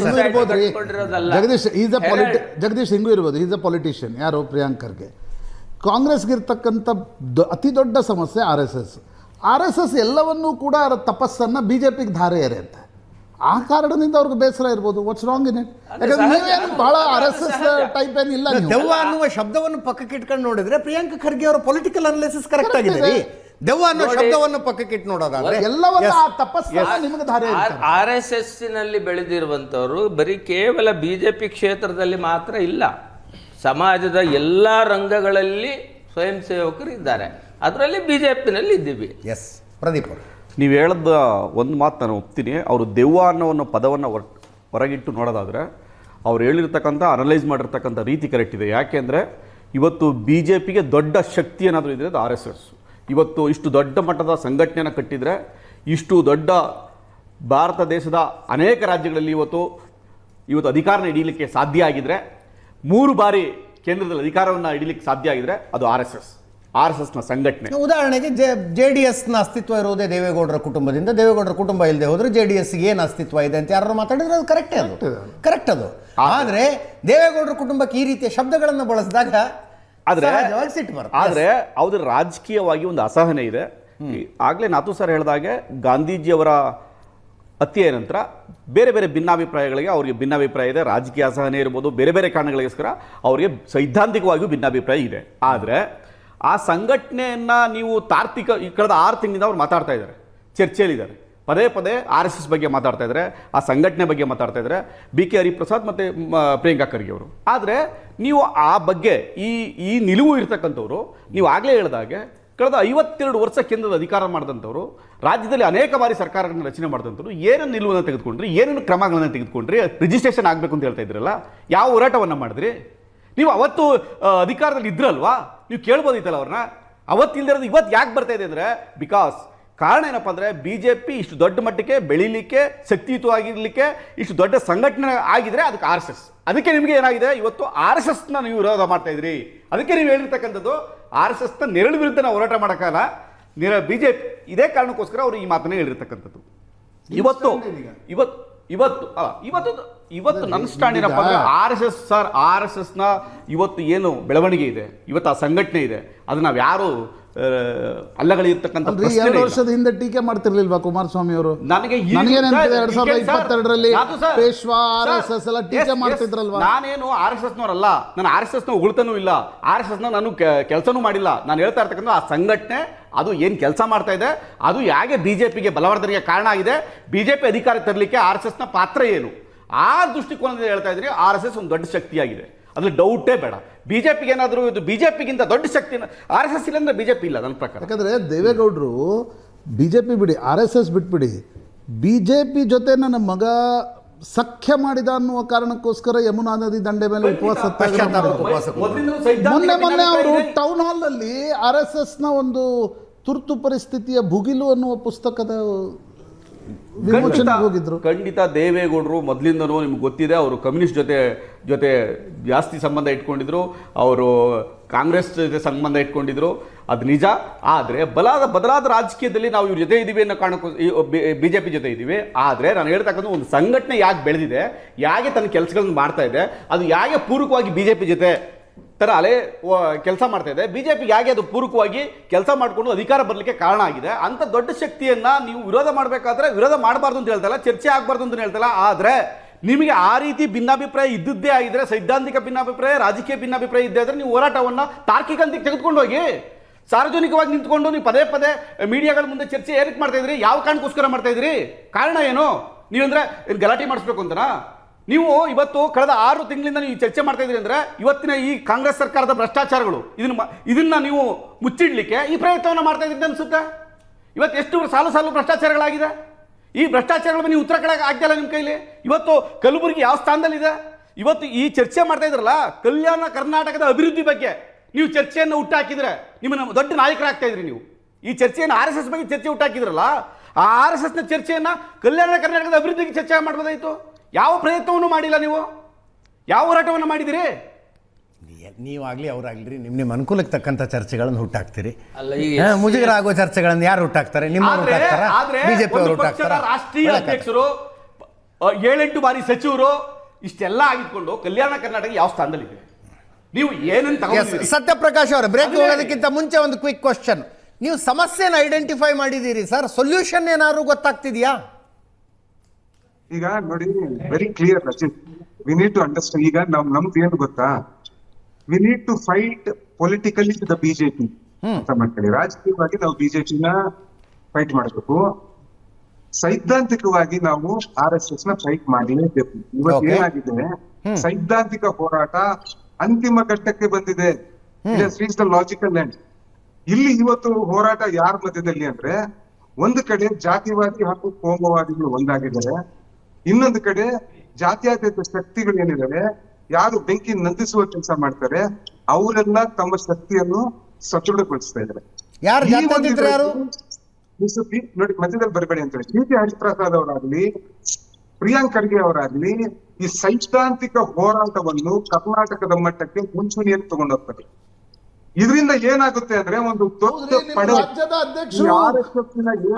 ಹಿಂಗೂ ಇರ್ಬೋದು. Is a politician. ಯಾರು? ಪ್ರಿಯಾಂಕಾ ಖರ್ಗೆ. ಕಾಂಗ್ರೆಸ್ಗೆ ಇರ್ತಕ್ಕಂಥ ಅತಿ ದೊಡ್ಡ ಸಮಸ್ಯೆ RSS ಎಲ್ಲವನ್ನೂ ಕೂಡ ತಪಸ್ಸನ್ನು ಬಿಜೆಪಿಗೆ ಧಾರೆ ಎರೆಯುತ್ತೆ. ಆ ಕಾರಣದಿಂದ ಅವ್ರಿಗೆ ಬೇಸರ ಇರ್ಬೋದು. What's wrong in it? ಯಾಕಂದ್ರೆ ನೀವೇನು ಬಹಳ RSS ಟೈಪ್ ಏನಿಲ್ಲ. ದೆವ್ವ ಅನ್ನುವ ಶಬ್ದವನ್ನು ಪಕ್ಕಕ್ಕೆ ಇಟ್ಕೊಂಡು ನೋಡಿದ್ರೆ ಪ್ರಿಯಾಂಕಾ ಖರ್ಗೆ ಅವರ ಪೊಲಿಟಿಕಲ್ ಅನಾಲಿಸಿಸ್ ಕರೆಕ್ಟ್ ಆಗಿದೆ ರೀ. ದೆವ್ವ ಅನ್ನೋ ಶಬ್ದವನ್ನು ಪಕ್ಕಕ್ಕೆ ಇಟ್ಟು ನೋಡೋದಾದ್ರೆ ಎಲ್ಲವನ್ನ ಆ ತಪಸ್ಸನ್ನು ನಿಮಗೆ ಧಾರೆ ಎರೆಯುತ್ತೆ. RSSನಲ್ಲಿ ಬೆಳೆದಿರುವಂಥವ್ರು ಬರೀ ಕೇವಲ ಬಿಜೆಪಿ ಕ್ಷೇತ್ರದಲ್ಲಿ ಮಾತ್ರ ಇಲ್ಲ, ಸಮಾಜದ ಎಲ್ಲ ರಂಗಗಳಲ್ಲಿ ಸ್ವಯಂ ಸೇವಕರು ಇದ್ದಾರೆ. ಅದರಲ್ಲಿ ಬಿಜೆಪಿನಲ್ಲಿ ಇದ್ದೀವಿ. ಎಸ್ ಪ್ರದೀಪ್ ಅವರು ನೀವು ಹೇಳದ ಒಂದು ಮಾತು ನಾನು ಒಪ್ತೀನಿ. ಅವರು ದೆವ್ವ ಅನ್ನೋ ಪದವನ್ನು ಹೊರಗಿಟ್ಟು ನೋಡೋದಾದರೆ ಅವ್ರು ಹೇಳಿರ್ತಕ್ಕಂಥ ಅನಲೈಸ್ ಮಾಡಿರ್ತಕ್ಕಂಥ ರೀತಿ ಕರೆಕ್ಟ್ ಇದೆ. ಯಾಕೆಂದರೆ ಇವತ್ತು ಬಿ ಜೆ ಪಿಗೆ ದೊಡ್ಡ ಶಕ್ತಿ ಏನಾದರೂ ಇದ್ದರೆ ಅದು RSS. ಇವತ್ತು ಇಷ್ಟು ದೊಡ್ಡ ಮಟ್ಟದ ಸಂಘಟನೆಯನ್ನು ಕಟ್ಟಿದರೆ, ಇಷ್ಟು ದೊಡ್ಡ ಭಾರತ ದೇಶದ ಅನೇಕ ರಾಜ್ಯಗಳಲ್ಲಿ ಇವತ್ತು ಅಧಿಕಾರನ ಹಿಡೀಲಿಕ್ಕೆ ಸಾಧ್ಯ ಆಗಿದ್ರೆ, 3 ಬಾರಿ ಕೇಂದ್ರದಲ್ಲಿ ಅಧಿಕಾರವನ್ನು ಹಿಡೀಲಿಕ್ಕೆ ಸಾಧ್ಯ ಆಗಿದ್ರೆ ಅದು RSSನ ಸಂಘಟನೆ. ಉದಾಹರಣೆಗೆ JDS ನ ಅಸ್ತಿತ್ವ ಇರುವುದೇ ದೇವೇಗೌಡರ ಕುಟುಂಬದಿಂದ. ದೇವೇಗೌಡರ ಕುಟುಂಬ ಇಲ್ಲದೆ ಹೋದ್ರೆ JDS ಏನು ಅಸ್ತಿತ್ವ ಇದೆ ಅಂತ ಯಾರು ಮಾತಾಡಿದ್ರೆ ಅದು ಕರೆಕ್ಟ್ ಅದು. ಆದ್ರೆ ದೇವೇಗೌಡರ ಕುಟುಂಬಕ್ಕೆ ಈ ರೀತಿಯ ಶಬ್ದಗಳನ್ನು ಬಳಸಿದಾಗ ಸಿಟ್ಟು ಬರುತ್ತೆ. ಆದ್ರೆ ಅವ್ರ ರಾಜಕೀಯವಾಗಿ ಒಂದು ಅಸಹನೆ ಇದೆ. ಆಗ್ಲೇ ನಾಥು ಸರ್ ಹೇಳಿದಾಗೆ ಗಾಂಧೀಜಿಯವರ ಹತ್ಯೆಯ ನಂತರ ಬೇರೆ ಬೇರೆ ಭಿನ್ನಾಭಿಪ್ರಾಯಗಳಿಗೆ ಅವ್ರಿಗೆ ಭಿನ್ನಾಭಿಪ್ರಾಯ ಇದೆ. ರಾಜಕೀಯ ಅಸಹನೆ ಇರ್ಬೋದು, ಬೇರೆ ಬೇರೆ ಕಾರಣಗಳಿಗೋಸ್ಕರ ಅವರಿಗೆ ಸೈದ್ಧಾಂತಿಕವಾಗಿಯೂ ಭಿನ್ನಾಭಿಪ್ರಾಯ ಇದೆ. ಆದರೆ ಆ ಸಂಘಟನೆಯನ್ನ ನೀವು ಕಳೆದ 6 ತಿಂಗಳಿಂದ ಅವ್ರು ಮಾತಾಡ್ತಾ ಇದ್ದಾರೆ, ಚರ್ಚೆಯಲ್ಲಿದ್ದಾರೆ, ಪದೇ ಪದೇ RSS ಬಗ್ಗೆ ಮಾತಾಡ್ತಾ ಇದ್ದಾರೆ, ಆ ಸಂಘಟನೆ ಬಗ್ಗೆ ಮಾತಾಡ್ತಾ ಇದ್ದಾರೆ, BK ಹರಿಪ್ರಸಾದ್ ಮತ್ತು ಪ್ರಿಯಾಂಕಾ ಖರ್ಗೆ ಅವರು. ಆದರೆ ನೀವು ಆ ಬಗ್ಗೆ ಈ ನಿಲುವು ಇರ್ತಕ್ಕಂಥವ್ರು, ನೀವು ಆಗಲೇ ಹೇಳಿದಾಗೆ ಕಳೆದ 52 ವರ್ಷ ಕೇಂದ್ರದ ಅಧಿಕಾರ ಮಾಡಿದಂಥವ್ರು, ರಾಜ್ಯದಲ್ಲಿ ಅನೇಕ ಬಾರಿ ಸರ್ಕಾರಗಳನ್ನು ರಚನೆ ಮಾಡಿದಂಥವ್ರು, ಏನೇನು ನಿಲುವನ್ನು ತೆಗೆದುಕೊಂಡ್ರಿ, ಏನೇನು ಕ್ರಮಗಳನ್ನು ತೆಗೆದುಕೊಂಡ್ರಿ, ರಿಜಿಸ್ಟ್ರೇಷನ್ ಆಗಬೇಕು ಅಂತ ಹೇಳ್ತಾ ಇದ್ರಲ್ಲ, ಯಾವ ಹೋರಾಟವನ್ನು ಮಾಡಿದ್ರಿ? ನೀವು ಅವತ್ತು ಅಧಿಕಾರದಲ್ಲಿ ಇದ್ರಲ್ವಾ? ನೀವು ಕೇಳ್ಬೋದಿತ್ತಲ್ಲ ಅವ್ರನ್ನ. ಅವತ್ತಿಲ್ದಿರೋದು ಇವತ್ತು ಯಾಕೆ ಬರ್ತಾ ಇದೆ ಅಂದರೆ, ಬಿಕಾಸ್ ಕಾರಣ ಏನಪ್ಪ ಅಂದರೆ BJP ಇಷ್ಟು ದೊಡ್ಡ ಮಟ್ಟಕ್ಕೆ ಬೆಳೀಲಿಕ್ಕೆ, ಶಕ್ತಿಯುತವಾಗಿರಲಿಕ್ಕೆ, ಇಷ್ಟು ದೊಡ್ಡ ಸಂಘಟನೆ ಆಗಿದ್ರೆ ಅದಕ್ಕೆ RSS. ಅದಕ್ಕೆ ನಿಮಗೆ ಏನಾಗಿದೆ, ಇವತ್ತು RSSನ ನೀವು ವಿರೋಧ ಮಾಡ್ತಾ ಇದ್ರಿ. ಅದಕ್ಕೆ ನೀವು ಹೇಳಿರ್ತಕ್ಕಂಥದ್ದು RSSನ ನೆರಳು ವಿರುದ್ಧ ನಾವು ಹೋರಾಟ ಮಾಡೋಕ್ಕಲ್ಲ, BJP ಇದೇ ಕಾರಣಕ್ಕೋಸ್ಕರ ಅವರು ಈ ಮಾತನ್ನ ಹೇಳಿರ್ತಕ್ಕಂಥದ್ದು. ಇವತ್ತು ನನ್ನ ಸ್ಟ್ಯಾಂಡ್ ಏನಪ್ಪ ಅಂದ್ರೆ, RSSನ ಇವತ್ತು ಏನು ಬೆಳವಣಿಗೆ ಇದೆ, ಇವತ್ತು ಆ ಸಂಘಟನೆ ಇದೆ, ಅದು ನಾವು ಯಾರು ಅಲ್ಲಗಳಿರ್ತಕ್ಕಂಥ 2 ವರ್ಷದ ಹಿಂದೆ ಟೀಕೆ ಮಾಡ್ತಿರ್ಲಿಲ್ವಾ ಕುಮಾರಸ್ವಾಮಿ ಅವರು? ನನಗೆ 2022ರಲ್ಲಿ ಪೇಶ್ವಾ RSS ಎಲ್ಲ ಟೀಕೆ ಮಾಡ್ತಿದ್ರಲ್ವಾ? ನಾನೇನು RSSನವರಲ್ಲ, ನಾನು RSSನ ಉಗುಳ್ತಾನೂ ಇಲ್ಲ, RSSನ ನಾನು ಕೆಲಸನೂ ಮಾಡಿಲ್ಲ. ನಾನು ಹೇಳ್ತಾ ಇರ್ತಕ್ಕಂಥ ಆ ಸಂಘಟನೆ ಅದು ಏನು ಕೆಲಸ ಮಾಡ್ತಾ ಇದೆ, ಅದು ಹೇಗೆ BJPಗೆ ಬಲವರ್ಧನೆಗೆ ಕಾರಣ ಆಗಿದೆ, BJP ಅಧಿಕಾರ ತರಲಿಕ್ಕೆ RSSನ ಪಾತ್ರ ಏನು, ಆ ದೃಷ್ಟಿಕೋನದಿಂದ ಹೇಳ್ತಾ ಇದ್ರಿ. RSS ಒಂದು ದೊಡ್ಡ ಶಕ್ತಿಯಾಗಿದೆ, ಅದ್ರಲ್ಲಿ ಡೌಟೇ ಬೇಡ. BJPಗೆ ಏನಾದರೂ ಇದು BJPಗಿಂತ ದೊಡ್ಡ ಶಕ್ತಿ RSS ಇಲ್ಲ ಅಂದ್ರೆ BJP ಇಲ್ಲ ನನ್ನ ಪ್ರಕಾರ. ಯಾಕಂದ್ರೆ ದೇವೇಗೌಡರು BJP ಬಿಡಿ, RSS ಬಿಟ್ಬಿಡಿ, BJP ಜೊತೆ ನನ್ನ ಮಗ ಸಖ್ಯ ಮಾಡಿದ ಅನ್ನುವ ಕಾರಣಕ್ಕೋಸ್ಕರ ಯಮುನಾ ನದಿ ದಂಡೆ ಮೇಲೆ ಉಪವಾಸ ಮೊನ್ನೆ ಅವರು ಟೌನ್ ಹಾಲ್ ನಲ್ಲಿ RSSನ ಒಂದು ತುರ್ತು ಪರಿಸ್ಥಿತಿಯ ಭುಗಿಲು ಅನ್ನುವ ಪುಸ್ತಕದ ಹೋಗಿದ್ರು. ಖಂಡಿತ ದೇವೇಗೌಡರು ಮೊದಲಿಂದನೂ ನಿಮ್ಗೆ ಗೊತ್ತಿದೆ, ಅವರು ಕಮ್ಯುನಿಸ್ಟ್ ಜೊತೆ ಜಾಸ್ತಿ ಸಂಬಂಧ ಇಟ್ಕೊಂಡಿದ್ರು, ಅವರು ಕಾಂಗ್ರೆಸ್ ಜೊತೆ ಸಂಬಂಧ ಇಟ್ಕೊಂಡಿದ್ರು, ಅದು ನಿಜ. ಆದರೆ ಬದಲಾದ ರಾಜಕೀಯದಲ್ಲಿ ನಾವು ಇವ್ರ ಜೊತೆ ಇದ್ದೀವಿ ಅನ್ನೋ ಕಾರಣಕ್ಕೂ BJP ಜೊತೆ ಇದ್ದೀವಿ. ಆದರೆ ನಾನು ಹೇಳ್ತಕ್ಕಂಥ ಒಂದು ಸಂಘಟನೆ ಯಾಕೆ ಬೆಳೆದಿದೆ, ಯಾಕೆ ತನ್ನ ಕೆಲಸಗಳನ್ನು ಮಾಡ್ತಾ ಇದೆ, ಅದು ಯಾಕೆ ಪೂರಕವಾಗಿ BJP ಜೊತೆ ತರ ಅಲೆ ಕೆಲಸ ಮಾಡ್ತಾ ಇದೆ, BJPಗೆ ಹೇಗೆ ಅದು ಪೂರಕವಾಗಿ ಕೆಲಸ ಮಾಡಿಕೊಂಡು ಅಧಿಕಾರ ಬರಲಿಕ್ಕೆ ಕಾರಣ ಆಗಿದೆ. ಅಂತ ದೊಡ್ಡ ಶಕ್ತಿಯನ್ನ ನೀವು ವಿರೋಧ ಮಾಡಬೇಕಾದ್ರೆ ವಿರೋಧ ಮಾಡಬಾರ್ದು ಅಂತ ಹೇಳ್ತಲ್ಲ, ಚರ್ಚೆ ಆಗಬಾರ್ದು ಅಂತ ಹೇಳ್ತಲ್ಲ. ಆದರೆ ನಿಮಗೆ ಆ ರೀತಿ ಭಿನ್ನಾಭಿಪ್ರಾಯ ಇದ್ದದ್ದೇ ಆಗಿದ್ರೆ, ಸೈದ್ಧಾಂತಿಕ ಭಿನ್ನಾಭಿಪ್ರಾಯ, ರಾಜಕೀಯ ಭಿನ್ನಾಭಿಪ್ರಾಯ ಇದ್ದೇ ಇದ್ರೆ, ನೀವು ಹೋರಾಟವನ್ನು ತಾರ್ಕಿಕ ಹಂತಕ್ಕೆ ತೆಗೆದುಕೊಂಡು ಹೋಗಿ, ಸಾರ್ವಜನಿಕವಾಗಿ ನಿಂತ್ಕೊಂಡು ನೀವು ಪದೇ ಪದೇ ಮೀಡಿಯಾಗಳ ಮುಂದೆ ಚರ್ಚೆ ಏನಕ್ಕೆ ಮಾಡ್ತಾ ಇದ್ರಿ, ಯಾವ ಕಾರಣಕ್ಕೋಸ್ಕರ ಮಾಡ್ತಾ ಇದ್ರಿ, ಕಾರಣ ಏನು? ನೀವಂದ್ರೆ ಗಲಾಟೆ ಮಾಡಿಸ್ಬೇಕು ಅಂತನಾ? ನೀವು ಇವತ್ತು ಕಳೆದ 6 ತಿಂಗಳಿಂದ ನೀವು ಚರ್ಚೆ ಮಾಡ್ತಾ ಇದ್ರಿ ಅಂದ್ರೆ, ಇವತ್ತಿನ ಈ ಕಾಂಗ್ರೆಸ್ ಸರ್ಕಾರದ ಭ್ರಷ್ಟಾಚಾರಗಳು ಇದನ್ನ ನೀವು ಮುಚ್ಚಿಡ್ಲಿಕ್ಕೆ ಈ ಪ್ರಯತ್ನವನ್ನು ಮಾಡ್ತಾ ಇದ್ರಿ ಅನ್ಸುತ್ತೆ. ಇವತ್ತು ಎಷ್ಟು ಸಾಲು ಭ್ರಷ್ಟಾಚಾರಗಳಾಗಿದೆ. ಈ ಭ್ರಷ್ಟಾಚಾರಗಳ ನೀವು ಉತ್ತರ ಕಡೆ ಆಗ್ತಿಲ್ಲ ನಿಮ್ಮ ಕೈಲಿ. ಇವತ್ತು ಕಲಬುರಗಿ ಯಾವ ಸ್ಥಾನದಲ್ಲಿದೆ? ಇವತ್ತು ಈ ಚರ್ಚೆ ಮಾಡ್ತಾ ಇದ್ರಲ್ಲ, ಕಲ್ಯಾಣ ಕರ್ನಾಟಕದ ಅಭಿವೃದ್ಧಿ ಬಗ್ಗೆ ನೀವು ಚರ್ಚೆಯನ್ನು ಹುಟ್ಟಾಕಿದ್ರೆ ನಿಮ್ಮನ್ನ ದೊಡ್ಡ ನಾಯಕರಾಗ್ತಾ ಇದ್ರಿ. ನೀವು ಈ ಚರ್ಚೆಯನ್ನು RSS ಬಗ್ಗೆ ಚರ್ಚೆ ಹುಟ್ಟಾಕಿದ್ರಲ್ಲ, ಆ RSSನ ಚರ್ಚೆಯನ್ನ ಕಲ್ಯಾಣ ಕರ್ನಾಟಕದ ಅಭಿವೃದ್ಧಿಗೆ ಚರ್ಚೆ ಮಾಡ್ಬೋದಾಯಿತು. ಯಾವ ಪ್ರಯತ್ನವನ್ನು ಮಾಡಿಲ್ಲ. ನೀವು ಯಾವ ಹೋರಾಟವನ್ನು ಮಾಡಿದಿರಿ? ನೀವಾಗ್ಲಿ ಅವರಾಗ್ಲಿ ನಿಮ್ಮ ಅನುಕೂಲಕ್ಕೆ ತಕ್ಕಂಥ ಚರ್ಚೆಗಳನ್ನು ಹುಟ್ಟಾಕ್ತೀರಿ. ಮುಜುಗರ ಆಗೋ ಚರ್ಚೆಗಳನ್ನು ಯಾರು ಹುಟ್ಟಾಕ್ತಾರೆ? ನಿಮ್ಮ BJP ಅವರು ಹುಟ್ಟಾಕ್ತಾರೆ. ರಾಷ್ಟ್ರೀಯ ಅಧ್ಯಕ್ಷರು, 7-8 ಬಾರಿ ಸಚಿವರು, ಇಷ್ಟೆಲ್ಲ ಆಗಿದ್ಕೊಂಡು ಕಲ್ಯಾಣ ಕರ್ನಾಟಕ ಯಾವ ಸ್ಥಾನದಲ್ಲಿದೆ? ನೀವು ಏನಂತ ಸತ್ಯಪ್ರಕಾಶ್ ಅವರೇ, ಬ್ರೇಕ್ ಹೋಗೋದಕ್ಕಿಂತ ಮುಂಚೆ ಒಂದು ಕ್ವಿಕ್ ಕ್ವಶನ್. ನೀವು ಸಮಸ್ಯೆನ ಐಡೆಂಟಿಫೈ ಮಾಡಿದ್ದೀರಿ ಸರ್, ಸೊಲ್ಯೂಷನ್ ಏನಾದ್ರು ಗೊತ್ತಾಗ್ತಿದೆಯಾ? ಈಗ ನೋಡಿ, very clear Rachit, we need to understand. ಈಗ ನಮ್ದು ಏನು ಗೊತ್ತಾ, we need to fight politically to the BJP ಅಂತ ಮಾಡ್ಕೊಳ್ಳಿ. ರಾಜಕೀಯವಾಗಿ ನಾವು BJPನ ಫೈಟ್ ಮಾಡಬೇಕು, ಸೈದ್ಧಾಂತಿಕವಾಗಿ ನಾವು RSSನ ಫೈಟ್ ಮಾಡಲೇಬೇಕು. ಇವತ್ತು ಏನಾಗಿದೆ, ಸೈದ್ಧಾಂತಿಕ ಹೋರಾಟ ಅಂತಿಮ ಘಟ್ಟಕ್ಕೆ ಬಂದಿದೆ. The logical end. ಇಲ್ಲಿ ಇವತ್ತು ಹೋರಾಟ ಯಾರ ಮಧ್ಯದಲ್ಲಿ ಅಂದ್ರೆ, ಒಂದು ಕಡೆ ಜಾತಿವಾದಿ ಹಾಗೂ ಕೋಮುವಾದಿಗಳು ಒಂದಾಗಿದ್ದಾರೆ, ಇನ್ನೊಂದು ಕಡೆ ಜಾತ್ಯತೀತ ಶಕ್ತಿಗಳು ಏನಿದ್ದಾರೆ, ಯಾರು ಬೆಂಕಿ ನಂದಿಸುವ ಕೆಲಸ ಮಾಡ್ತಾರೆ, ಅವರೆಲ್ಲ ತಮ್ಮ ಶಕ್ತಿಯನ್ನು ಸದೃಢಗೊಳಿಸ್ತಾ ಇದ್ದಾರೆ. ಯಾರು ಜಾತ್ಯತೀತರು ಯಾರು? ನೋಡಿ, ಮಧ್ಯದಲ್ಲಿ ಬರಬೇಡಿ ಅಂತ ಹೇಳಿ ಕೆ ಹರಿಪ್ರಸಾದ್ ಅವರಾಗ್ಲಿ, ಪ್ರಿಯಾಂಕ್ ಖರ್ಗೆ ಅವರಾಗ್ಲಿ ಈ ಸೈದ್ಧಾಂತಿಕ ಹೋರಾಟವನ್ನು ಕರ್ನಾಟಕದ ಮಟ್ಟಕ್ಕೆ ಮುಂಚೂಣಿಯಲ್ಲಿ ತಗೊಂಡೋಗ್ತಾರೆ. ಇದರಿಂದ ಏನಾಗುತ್ತೆ ಅಂದ್ರೆ ಒಂದು ದೊಡ್ಡ ಪಡೆ ರಾಜ್ಯದ ಅಧ್ಯಕ್ಷರು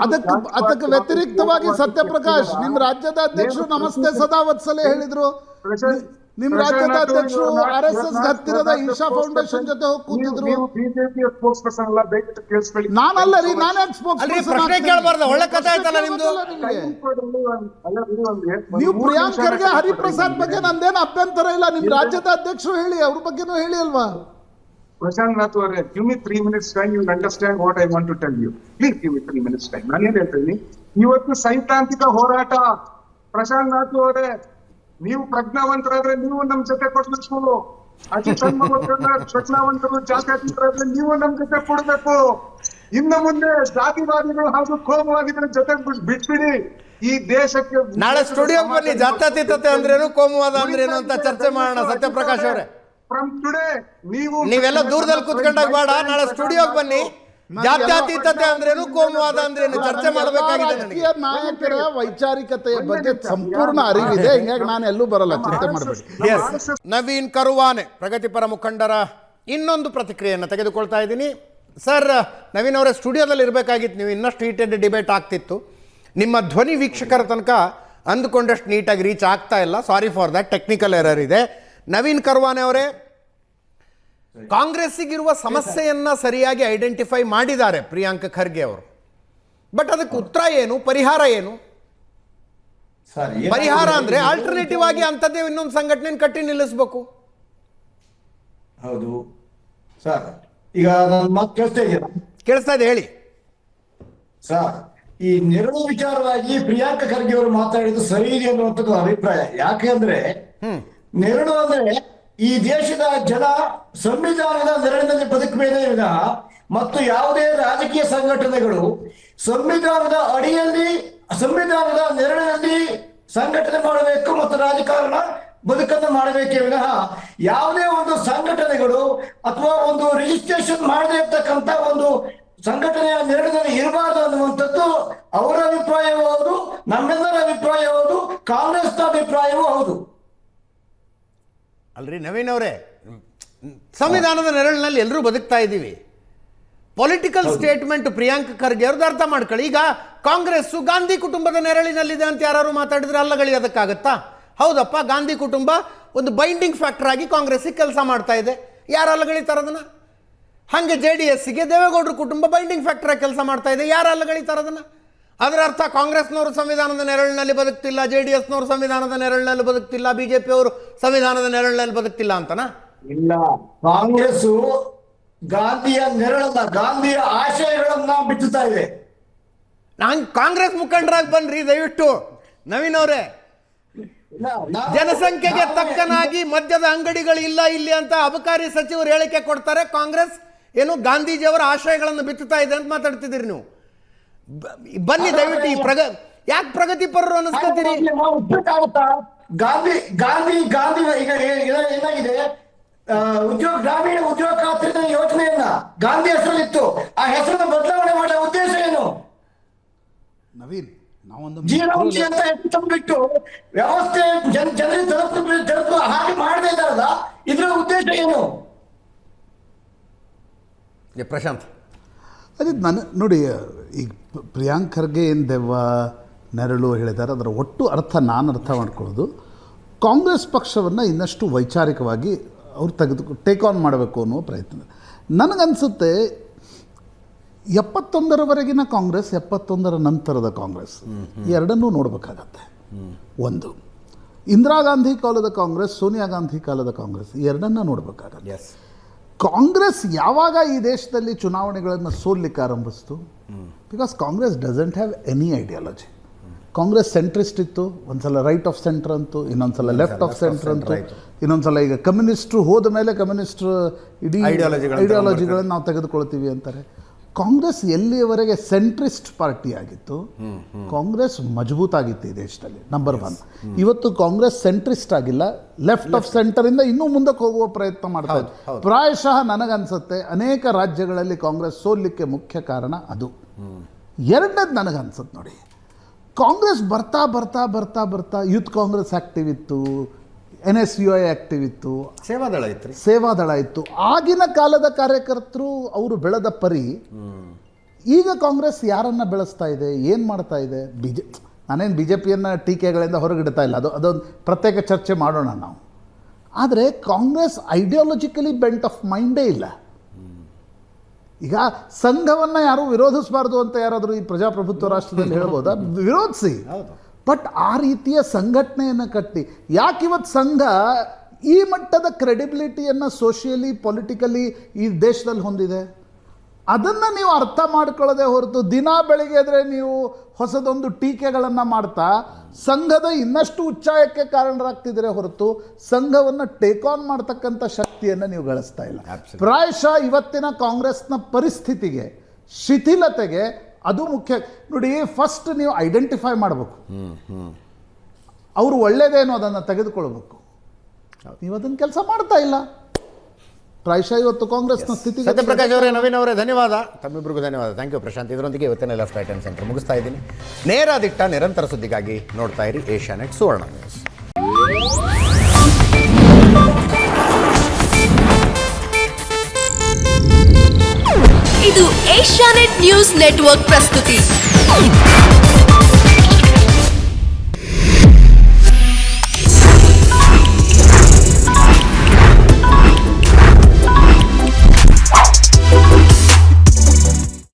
ಅದಕ್ಕೆ ವ್ಯತಿರಿಕ್ತವಾಗಿ ಸತ್ಯಪ್ರಕಾಶ್ ನಿಮ್ ರಾಜ್ಯದ ಅಧ್ಯಕ್ಷರು ನಮಸ್ತೆ ಸದಾ ವತ್ಸಲೆ ಹೇಳಿದ್ರು. ನಿಮ್ ರಾಜ್ಯದ ಅಧ್ಯಕ್ಷರು RSS ಹತ್ತಿರದ ಈಶಾ ಫೌಂಡೇಶನ್ ಜೊತೆ ಹೋಗಿ ಕೂತಿದ್ರು. ಬಿಜೆಪಿಯ ಸ್ಪೋಕ್ಸ್ ಪರ್ಸನ್ ಎಲ್ಲ ದಯವಿಟ್ಟು ಕೇಳಿಸ್ಕೊಳ್ಳಿ. ನಾನಲ್ಲ ರೀ, ನಾನೇ ಸ್ಪೋಕ್ಸ್ ಅಲ್ರಿ, ಪ್ರಶ್ನೆ ಕೇಳಬಾರ್ದು, ಒಳ್ಳೆ ಕಥೆ ಆಯ್ತಲ್ಲ ನಿಮ್ದು. ನೀವು ಪ್ರಿಯಾಂಕ್ ಖರ್ಗೆ ಹರಿಪ್ರಸಾದ್ ಬಗ್ಗೆ ನಂದೇನು ಅಭ್ಯಂತರ ಇಲ್ಲ, ನಿಮ್ ರಾಜ್ಯದ ಅಧ್ಯಕ್ಷರು ಹೇಳಿ, ಅವ್ರ ಬಗ್ಗೆನೂ ಹೇಳಿ ಅಲ್ವಾ. ಪ್ರಶಾಂತ್ ನಾಥ್ ಅವರೇ, give me 3 minutes time, you will understand what I want to tell you. Please give me 3 minutes time. ನಾನು ಏನ್ ಹೇಳ್ತೀನಿ, ಇವತ್ತು ಸೈದ್ಧಾಂತಿಕ ಹೋರಾಟ. ಪ್ರಶಾಂತ್ ನಾಥ್ ಅವರೇ, ನೀವು ಪ್ರಜ್ಞಾವಂತರಾದ್ರೆ ನೀವು ನಮ್ ಜೊತೆ ಕೊಡ್ಬೇಕು. ಅತಿ ಪ್ರಜ್ಞಾವಂತರು ಜಾತ್ಯತೀತರಾದ್ರೆ ನೀವು ನಮ್ ಜೊತೆ ಕೊಡ್ಬೇಕು. ಇನ್ನು ಮುಂದೆ ಜಾತಿವಾದಿಗಳು ಹಾಗೂ ಕೋಮುವಾದಿಗಳ ಜೊತೆ ಬಿಟ್ಬಿಡಿ. ಈ ದೇಶಕ್ಕೆ ನಾಳೆ ಸ್ಟುಡಿಯೋಗೆ ಬನ್ನಿ, ಜಾತ್ಯತೀತತೆ ಅಂದ್ರೇನು, ಕೋಮುವಾದ ಅಂದ್ರೇನು ಅಂತ ಚರ್ಚೆ ಮಾಡೋಣ. ಸತ್ಯಪ್ರಕಾಶ್ ಅವರೇ, ನೀವೆಲ್ಲ ದೂರದಲ್ಲಿ ಕುತ್ಕೊಂಡಾಗ ಬೇಡ, ನಾಳೆ ಸ್ಟುಡಿಯೋಗೆ ಬನ್ನಿ. ಜಾತ್ಯತೀತತೆ ಅಂದ್ರೇನು, ಕೋಮುವಾದ ಅಂದ್ರೇನು ಚರ್ಚೆ ಮಾಡಬೇಕಾಗಿದೆ. ರಾಜಕೀಯ ನಾಯಕರ ವೈಚಾರಿಕತೆಯ ಬಗ್ಗೆ ಸಂಪೂರ್ಣ ಅರಿವಿದೆ, ಹಿಂಗಾಗಿ ನಾನು ಎಲ್ಲೂ ಬರಲ್ಲ, ಚಿಂತೆ ಮಾಡಬೇಡಿ. ನವೀನ್ ಕರುವಾನೆ, ಪ್ರಗತಿಪರ ಮುಖಂಡರ ಇನ್ನೊಂದು ಪ್ರತಿಕ್ರಿಯೆಯನ್ನು ತೆಗೆದುಕೊಳ್ತಾ ಇದ್ದೀನಿ. ಸರ್, ನವೀನ್ ಅವರೇ, ಸ್ಟುಡಿಯೋದಲ್ಲಿ ಇರಬೇಕಾಗಿತ್ತು, ನೀವು ಇನ್ನಷ್ಟು ಹೀಟೆಡ್ ಡಿಬೇಟ್ ಆಗ್ತಿತ್ತು. ನಿಮ್ಮ ಧ್ವನಿ ವೀಕ್ಷಕರ ತನಕ ಅಂದುಕೊಂಡಷ್ಟು ನೀಟಾಗಿ ರೀಚ್ ಆಗ್ತಾ ಇಲ್ಲ. Sorry for that, technical error ಇದೆ. ನವೀನ್ ಕರುವಾನೆ ಅವರೇ, ಕಾಂಗ್ರೆಸ್ಸಿಗಿರುವ ಸಮಸ್ಯೆಯನ್ನ ಸರಿಯಾಗಿ ಐಡೆಂಟಿಫೈ ಮಾಡಿದ್ದಾರೆ ಪ್ರಿಯಾಂಕ್ ಖರ್ಗೆ ಅವರು. ಬಟ್ ಅದಕ್ಕೆ ಉತ್ತರ ಏನು, ಪರಿಹಾರ ಏನು? ಪರಿಹಾರ ಅಂದ್ರೆ ಆಲ್ಟರ್ನೇಟಿವ್ ಆಗಿ ಅಂತದ್ದೇ ಇನ್ನೊಂದು ಸಂಘಟನೆ ಕಟ್ಟಿ ನಿಲ್ಲಿಸಬೇಕು. ಹೌದು ಸರ್, ಈಗ ನನ್ನ ಮಾತು ಕೇಳ್ತಾ ಇದೆಯಾ? ಕೇಳಿಸ್ತಾ ಇದೆ, ಹೇಳಿ ಸರ್. ಈ ನೆರಳು ವಿಚಾರವಾಗಿ ಪ್ರಿಯಾಂಕ ಖರ್ಗೆ ಅವರು ಮಾತಾಡಿದ್ದು ಸರಿ ಇದೆ ಅನ್ನುವಂಥದ್ದು ಅಭಿಪ್ರಾಯ. ಯಾಕೆಂದ್ರೆ ನೆರಳು ಅಂದ್ರೆ ಈ ದೇಶದ ಜನ ಸಂವಿಧಾನದ ನೆರಳಿನಲ್ಲಿ ಬದುಕಬೇಕೇ ವಿನಃ ಮತ್ತು ಯಾವುದೇ ರಾಜಕೀಯ ಸಂಘಟನೆಗಳು ಸಂವಿಧಾನದ ಅಡಿಯಲ್ಲಿ, ಸಂವಿಧಾನದ ನೆರಳಿನಲ್ಲಿ ಸಂಘಟನೆ ಮಾಡಬೇಕು ಮತ್ತು ರಾಜಕಾರಣ ಬದುಕನ್ನು ಮಾಡಬೇಕೇ ವಿನಃ ಯಾವುದೇ ಒಂದು ಸಂಘಟನೆಗಳು ಅಥವಾ ಒಂದು ರಿಜಿಸ್ಟ್ರೇಷನ್ ಮಾಡದೇ ಇರ್ತಕ್ಕಂಥ ಒಂದು ಸಂಘಟನೆಯ ನೆರಳಿನಲ್ಲಿ ಇರಬಾರದು ಅನ್ನುವಂಥದ್ದು ಅವರ ಅಭಿಪ್ರಾಯವೂ ಹೌದು, ನಮ್ಮೆಲ್ಲರ ಅಭಿಪ್ರಾಯವೂ ಹೌದು, ಕಾಂಗ್ರೆಸ್ನ ಅಭಿಪ್ರಾಯವೂ ಹೌದು. ಅಲ್ರಿ ನವೀನ್ ಅವರೇ, ಸಂವಿಧಾನದ ನೆರಳಿನಲ್ಲಿ ಎಲ್ಲರೂ ಬದುಕ್ತಾ ಇದ್ದೀವಿ. ಪೊಲಿಟಿಕಲ್ ಸ್ಟೇಟ್ಮೆಂಟ್ ಪ್ರಿಯಾಂಕ್ ಖರ್ಗೆ ಅವ್ರದ್ದು ಅರ್ಥ ಮಾಡ್ಕೊಳ್ಳಿ. ಈಗ ಕಾಂಗ್ರೆಸ್ಸು ಗಾಂಧಿ ಕುಟುಂಬದ ನೆರಳಿನಲ್ಲಿದೆ ಅಂತ ಯಾರು ಮಾತಾಡಿದ್ರೆ ಅಲ್ಲಗಳಿಯೋದಕ್ಕಾಗತ್ತಾ? ಹೌದಪ್ಪ, ಗಾಂಧಿ ಕುಟುಂಬ ಒಂದು ಬೈಂಡಿಂಗ್ ಫ್ಯಾಕ್ಟರ್ ಆಗಿ ಕಾಂಗ್ರೆಸ್ಸಿಗೆ ಕೆಲಸ ಮಾಡ್ತಾ ಇದೆ, ಯಾರು ಅಲ್ಲಗಳಿತಾರದನ್ನ? ಹಾಗೆ JDSಗೆ ದೇವೇಗೌಡರ ಕುಟುಂಬ ಬೈಂಡಿಂಗ್ ಫ್ಯಾಕ್ಟರ್ ಆಗಿ ಕೆಲಸ ಮಾಡ್ತಾ ಇದೆ, ಯಾರು ಅಲ್ಲಗಳಿತಾರದನ್ನ? ಅದರ ಅರ್ಥ ಕಾಂಗ್ರೆಸ್ನವರು ಸಂವಿಧಾನದ ನೆರಳಿನಲ್ಲಿ ಬದುಕ್ತಿಲ್ಲ, JDSನವರು ಸಂವಿಧಾನದ ನೆರಳಿನಲ್ಲಿ ಬದುಕ್ತಿಲ್ಲ, ಬಿಜೆಪಿಯವರು ಸಂವಿಧಾನದ ನೆರಳಿನಲ್ಲಿ ಬದುಕ್ತಿಲ್ಲ ಅಂತನಾ? ಇಲ್ಲ, ಕಾಂಗ್ರೆಸ್ ಗಾಂಧಿಯ ನೆರಳನ್ನ, ಗಾಂಧಿಯ ಆಶಯಗಳನ್ನ ಬಿಚ್ಚುತ್ತಾ ಇದೆ. ನಾನು ಕಾಂಗ್ರೆಸ್ ಮುಖಂಡರಾಗಿ ಬನ್ರಿ ದಯವಿಟ್ಟು. ನವೀನ್ ಅವರೇ, ಜನಸಂಖ್ಯೆಗೆ ತಕ್ಕನಾಗಿ ಮದ್ಯದ ಅಂಗಡಿಗಳು ಇಲ್ಲ ಇಲ್ಲಿ ಅಂತ ಅಬಕಾರಿ ಸಚಿವರು ಹೇಳಿಕೆ ಕೊಡ್ತಾರೆ. ಕಾಂಗ್ರೆಸ್ ಏನು ಗಾಂಧೀಜಿಯವರ ಆಶಯಗಳನ್ನು ಬಿತ್ತುತ್ತಾ ಇದೆ ಅಂತ ಮಾತಾಡ್ತಿದ್ದೀರಿ ನೀವು. ಬನ್ನಿ ದಯವಿಟ್ಟು. ಯಾಕೆ ಪ್ರಗತಿಪರರು ಅನಿಸ್ಕೊತೀರಿ? ಗಾಂಧಿ ಗಾಂಧಿ ಗಾಂಧಿ ಈಗ ಏನಾಗಿದೆ, ಉದ್ಯೋಗ, ಗ್ರಾಮೀಣ ಉದ್ಯೋಗ ಖಾತ್ರಿ ಯೋಜನೆಯನ್ನ ಗಾಂಧಿ ಹೆಸರಲ್ಲಿತ್ತು, ಆ ಹೆಸರನ್ನು ಬದಲಾವಣೆ ಮಾಡೋ ಉದ್ದೇಶ ಏನು? ನವೀನ್, ನಾವೊಂದು ಜೀವನಾಂಶ ಅಂತ ತಂದ್ಬಿಟ್ಟು ವ್ಯವಸ್ಥೆ ಜನರಿಗೆ ತಲುಪು ಹಾಗೆ ಮಾಡದೇ ಇದ್ದಾರಲ್ಲ, ಇದರ ಉದ್ದೇಶ ಏನು? ಪ್ರಶಾಂತ್, ಅದೇ ನೋಡಿ, ಈಗ ಪ್ರಿಯಾಂಕ್ ಖರ್ಗೆ ಏನು ದೆವ್ವ ನೆರಳು ಹೇಳಿದ್ದಾರೆ, ಅದರ ಒಟ್ಟು ಅರ್ಥ ನಾನು ಅರ್ಥ ಮಾಡ್ಕೊಳ್ಳೋದು, ಕಾಂಗ್ರೆಸ್ ಪಕ್ಷವನ್ನು ಇನ್ನಷ್ಟು ವೈಚಾರಿಕವಾಗಿ ಅವ್ರು ಟೇಕ್ ಆನ್ ಮಾಡಬೇಕು ಅನ್ನೋ ಪ್ರಯತ್ನ. ನನಗನ್ಸುತ್ತೆ 71ರವರೆಗಿನ ಕಾಂಗ್ರೆಸ್, 71ರ ನಂತರದ ಕಾಂಗ್ರೆಸ್, ಎರಡನ್ನೂ ನೋಡಬೇಕಾಗತ್ತೆ. ಒಂದು, ಇಂದಿರಾ ಗಾಂಧಿ ಕಾಲದ ಕಾಂಗ್ರೆಸ್, ಸೋನಿಯಾ ಗಾಂಧಿ ಕಾಲದ ಕಾಂಗ್ರೆಸ್, ಎರಡನ್ನ ನೋಡಬೇಕಾಗತ್ತೆ. ಕಾಂಗ್ರೆಸ್ ಯಾವಾಗ ಈ ದೇಶದಲ್ಲಿ ಚುನಾವಣೆಗಳನ್ನು ಸೋಲಿಕ್ಕೆ ಆರಂಭಿಸ್ತು? Because Congress doesn't have any ideology. Congress centrist ಇತ್ತು, ಒಂದ್ಸಲ ರೈಟ್ ಆಫ್ ಸೆಂಟರ್ ಅಂತು, ಇನ್ನೊಂದ್ಸಲ ಲೆಫ್ಟ್ ಆಫ್ ಸೆಂಟರ್ ಅಂತು, ಇನ್ನೊಂದ್ಸಲ ಈಗ ಕಮ್ಯುನಿಸ್ಟ್ರು ಹೋದ ಮೇಲೆ ಕಮ್ಯುನಿಸ್ಟ್ರು ಇಡೀ ಐಡಿಯಾಲಜಿಗಳನ್ನು ನಾವು ತೆಗೆದುಕೊಳ್ತೀವಿ ಅಂತಾರೆ. ಕಾಂಗ್ರೆಸ್ ಎಲ್ಲಿಯವರೆಗೆ ಸೆಂಟ್ರಿಸ್ಟ್ ಪಾರ್ಟಿ ಆಗಿತ್ತು, ಕಾಂಗ್ರೆಸ್ ಮಜಬೂತಾಗಿತ್ತು ಈ ದೇಶದಲ್ಲಿ. ನಂಬರ್ 1. ಇವತ್ತು ಕಾಂಗ್ರೆಸ್ ಸೆಂಟ್ರಿಸ್ಟ್ ಆಗಿಲ್ಲ, ಲೆಫ್ಟ್ ಆಫ್ ಸೆಂಟರಿಂದ ಇನ್ನೂ ಮುಂದಕ್ಕೆ ಹೋಗುವ ಪ್ರಯತ್ನ ಮಾಡ್ತಾ ಇದೆ. ಪ್ರಾಯಶಃ ನನಗನ್ಸುತ್ತೆ ಅನೇಕ ರಾಜ್ಯಗಳಲ್ಲಿ ಕಾಂಗ್ರೆಸ್ ಸೋಲಿಕ್ಕೆ ಮುಖ್ಯ ಕಾರಣ ಅದು. ಎರಡನೇದು ನನಗನ್ಸುತ್ತೆ ನೋಡಿ, ಕಾಂಗ್ರೆಸ್ ಬರ್ತಾ ಬರ್ತಾ ಬರ್ತಾ ಬರ್ತಾ ಯೂತ್ ಕಾಂಗ್ರೆಸ್ ಆಕ್ಟಿವ್ ಇತ್ತು, NSUI ಆಕ್ಟಿವ್ ಇತ್ತು, ಸೇವಾದಳ ಇತ್ತು. ಸೇವಾದಳ ಇತ್ತು. ಆಗಿನ ಕಾಲದ ಕಾರ್ಯಕರ್ತರು ಅವರು ಬೆಳೆದ ಪರಿ. ಈಗ ಕಾಂಗ್ರೆಸ್ ಯಾರನ್ನ ಬೆಳೆಸ್ತಾ ಇದೆ, ಏನು ಮಾಡ್ತಾ ಇದೆ? ನಾನೇನು BJPಯನ್ನು ಟೀಕೆಗಳಿಂದ ಹೊರಗಿಡ್ತಾ ಇಲ್ಲ, ಅದೊಂದು ಪ್ರತ್ಯೇಕ ಚರ್ಚೆ ಮಾಡೋಣ ನಾವು. ಆದರೆ ಕಾಂಗ್ರೆಸ್ ಐಡಿಯಾಲಜಿಕಲಿ ಬೆಂಟ್ ಆಫ್ ಮೈಂಡೇ ಇಲ್ಲ. ಈಗ ಸಂಘವನ್ನು ಯಾರು ವಿರೋಧಿಸಬಾರ್ದು ಅಂತ ಯಾರಾದರೂ ಈ ಪ್ರಜಾಪ್ರಭುತ್ವ ರಾಷ್ಟ್ರದಲ್ಲಿ ಹೇಳ್ಬೋದಾ? ವಿರೋಧಿಸಿ. ಬಟ್ ಆ ರೀತಿಯ ಸಂಘಟನೆಯನ್ನು ಕಟ್ಟಿ ಯಾಕಿವತ್ತು ಸಂಘ ಈ ಮಟ್ಟದ ಕ್ರೆಡಿಬಿಲಿಟಿಯನ್ನು ಸೋಷಿಯಲಿ ಪೊಲಿಟಿಕಲಿ ಈ ದೇಶದಲ್ಲಿ ಹೊಂದಿದೆ? ಅದನ್ನು ನೀವು ಅರ್ಥ ಮಾಡ್ಕೊಳ್ಳೋದೇ ಹೊರತು ದಿನ ಬೆಳಿಗ್ಗೆ ಆದರೆ ನೀವು ಹೊಸದೊಂದು ಟೀಕೆಗಳನ್ನು ಮಾಡ್ತಾ ಸಂಘದ ಇನ್ನಷ್ಟು ಉಚ್ಚಾಯಕ್ಕೆ ಕಾರಣರಾಗ್ತಿದ್ರೆ ಹೊರತು ಸಂಘವನ್ನು ಟೇಕ್ ಆನ್ ಮಾಡ್ತಕ್ಕಂಥ ಶಕ್ತಿಯನ್ನು ನೀವು ಗಳಿಸ್ತಾ ಇಲ್ಲ. ಪ್ರಾಯಶಃ ಇವತ್ತಿನ ಕಾಂಗ್ರೆಸ್ನ ಪರಿಸ್ಥಿತಿಗೆ, ಶಿಥಿಲತೆಗೆ ಅದು ಮುಖ್ಯ. ನೋಡಿ, ಫಸ್ಟ್ ನೀವು ಐಡೆಂಟಿಫೈ ಮಾಡಬೇಕು, ಅವರು ಒಳ್ಳೇದೇನೋ ಅದನ್ನು ತೆಗೆದುಕೊಳ್ಬೇಕು. ನೀವು ಅದನ್ನು ಕೆಲಸ ಮಾಡ್ತಾ ಇಲ್ಲ. ಪ್ರಾಯಶಃ ಇವತ್ತು ಕಾಂಗ್ರೆಸ್ನ ಸ್ಥಿತಿ. ಸತ್ಯಪ್ರಕಾಶ್ ಅವರೇ, ನವೀನ್ ಅವರೇ, ಧನ್ಯವಾದ. ತಮ್ಮಿಬ್ಬರಿಗೂ ಧನ್ಯವಾದ. Thank you Prashant. ಇದರೊಂದಿಗೆ ಇವತ್ತಿನ ಲೆಫ್ಟ್ ರೈಟ್ ಆ್ಯಂಡ್ ಸೆಂಟರ್ ಮುಗಿಸ್ತಾ ಇದ್ದೀನಿ. ನೇರ ದಿಟ್ಟ ನಿರಂತರ ಸುದ್ದಿಗಾಗಿ ನೋಡ್ತಾ ಇರಿ ಏಷ್ಯಾನೆಟ್ ಸುವರ್ಣ ನ್ಯೂಸ್. ಇದು ಏಷ್ಯಾನೆಟ್ ನ್ಯೂಸ್ ನೆಟ್ವರ್ಕ್ ಪ್ರಸ್ತುತಿ.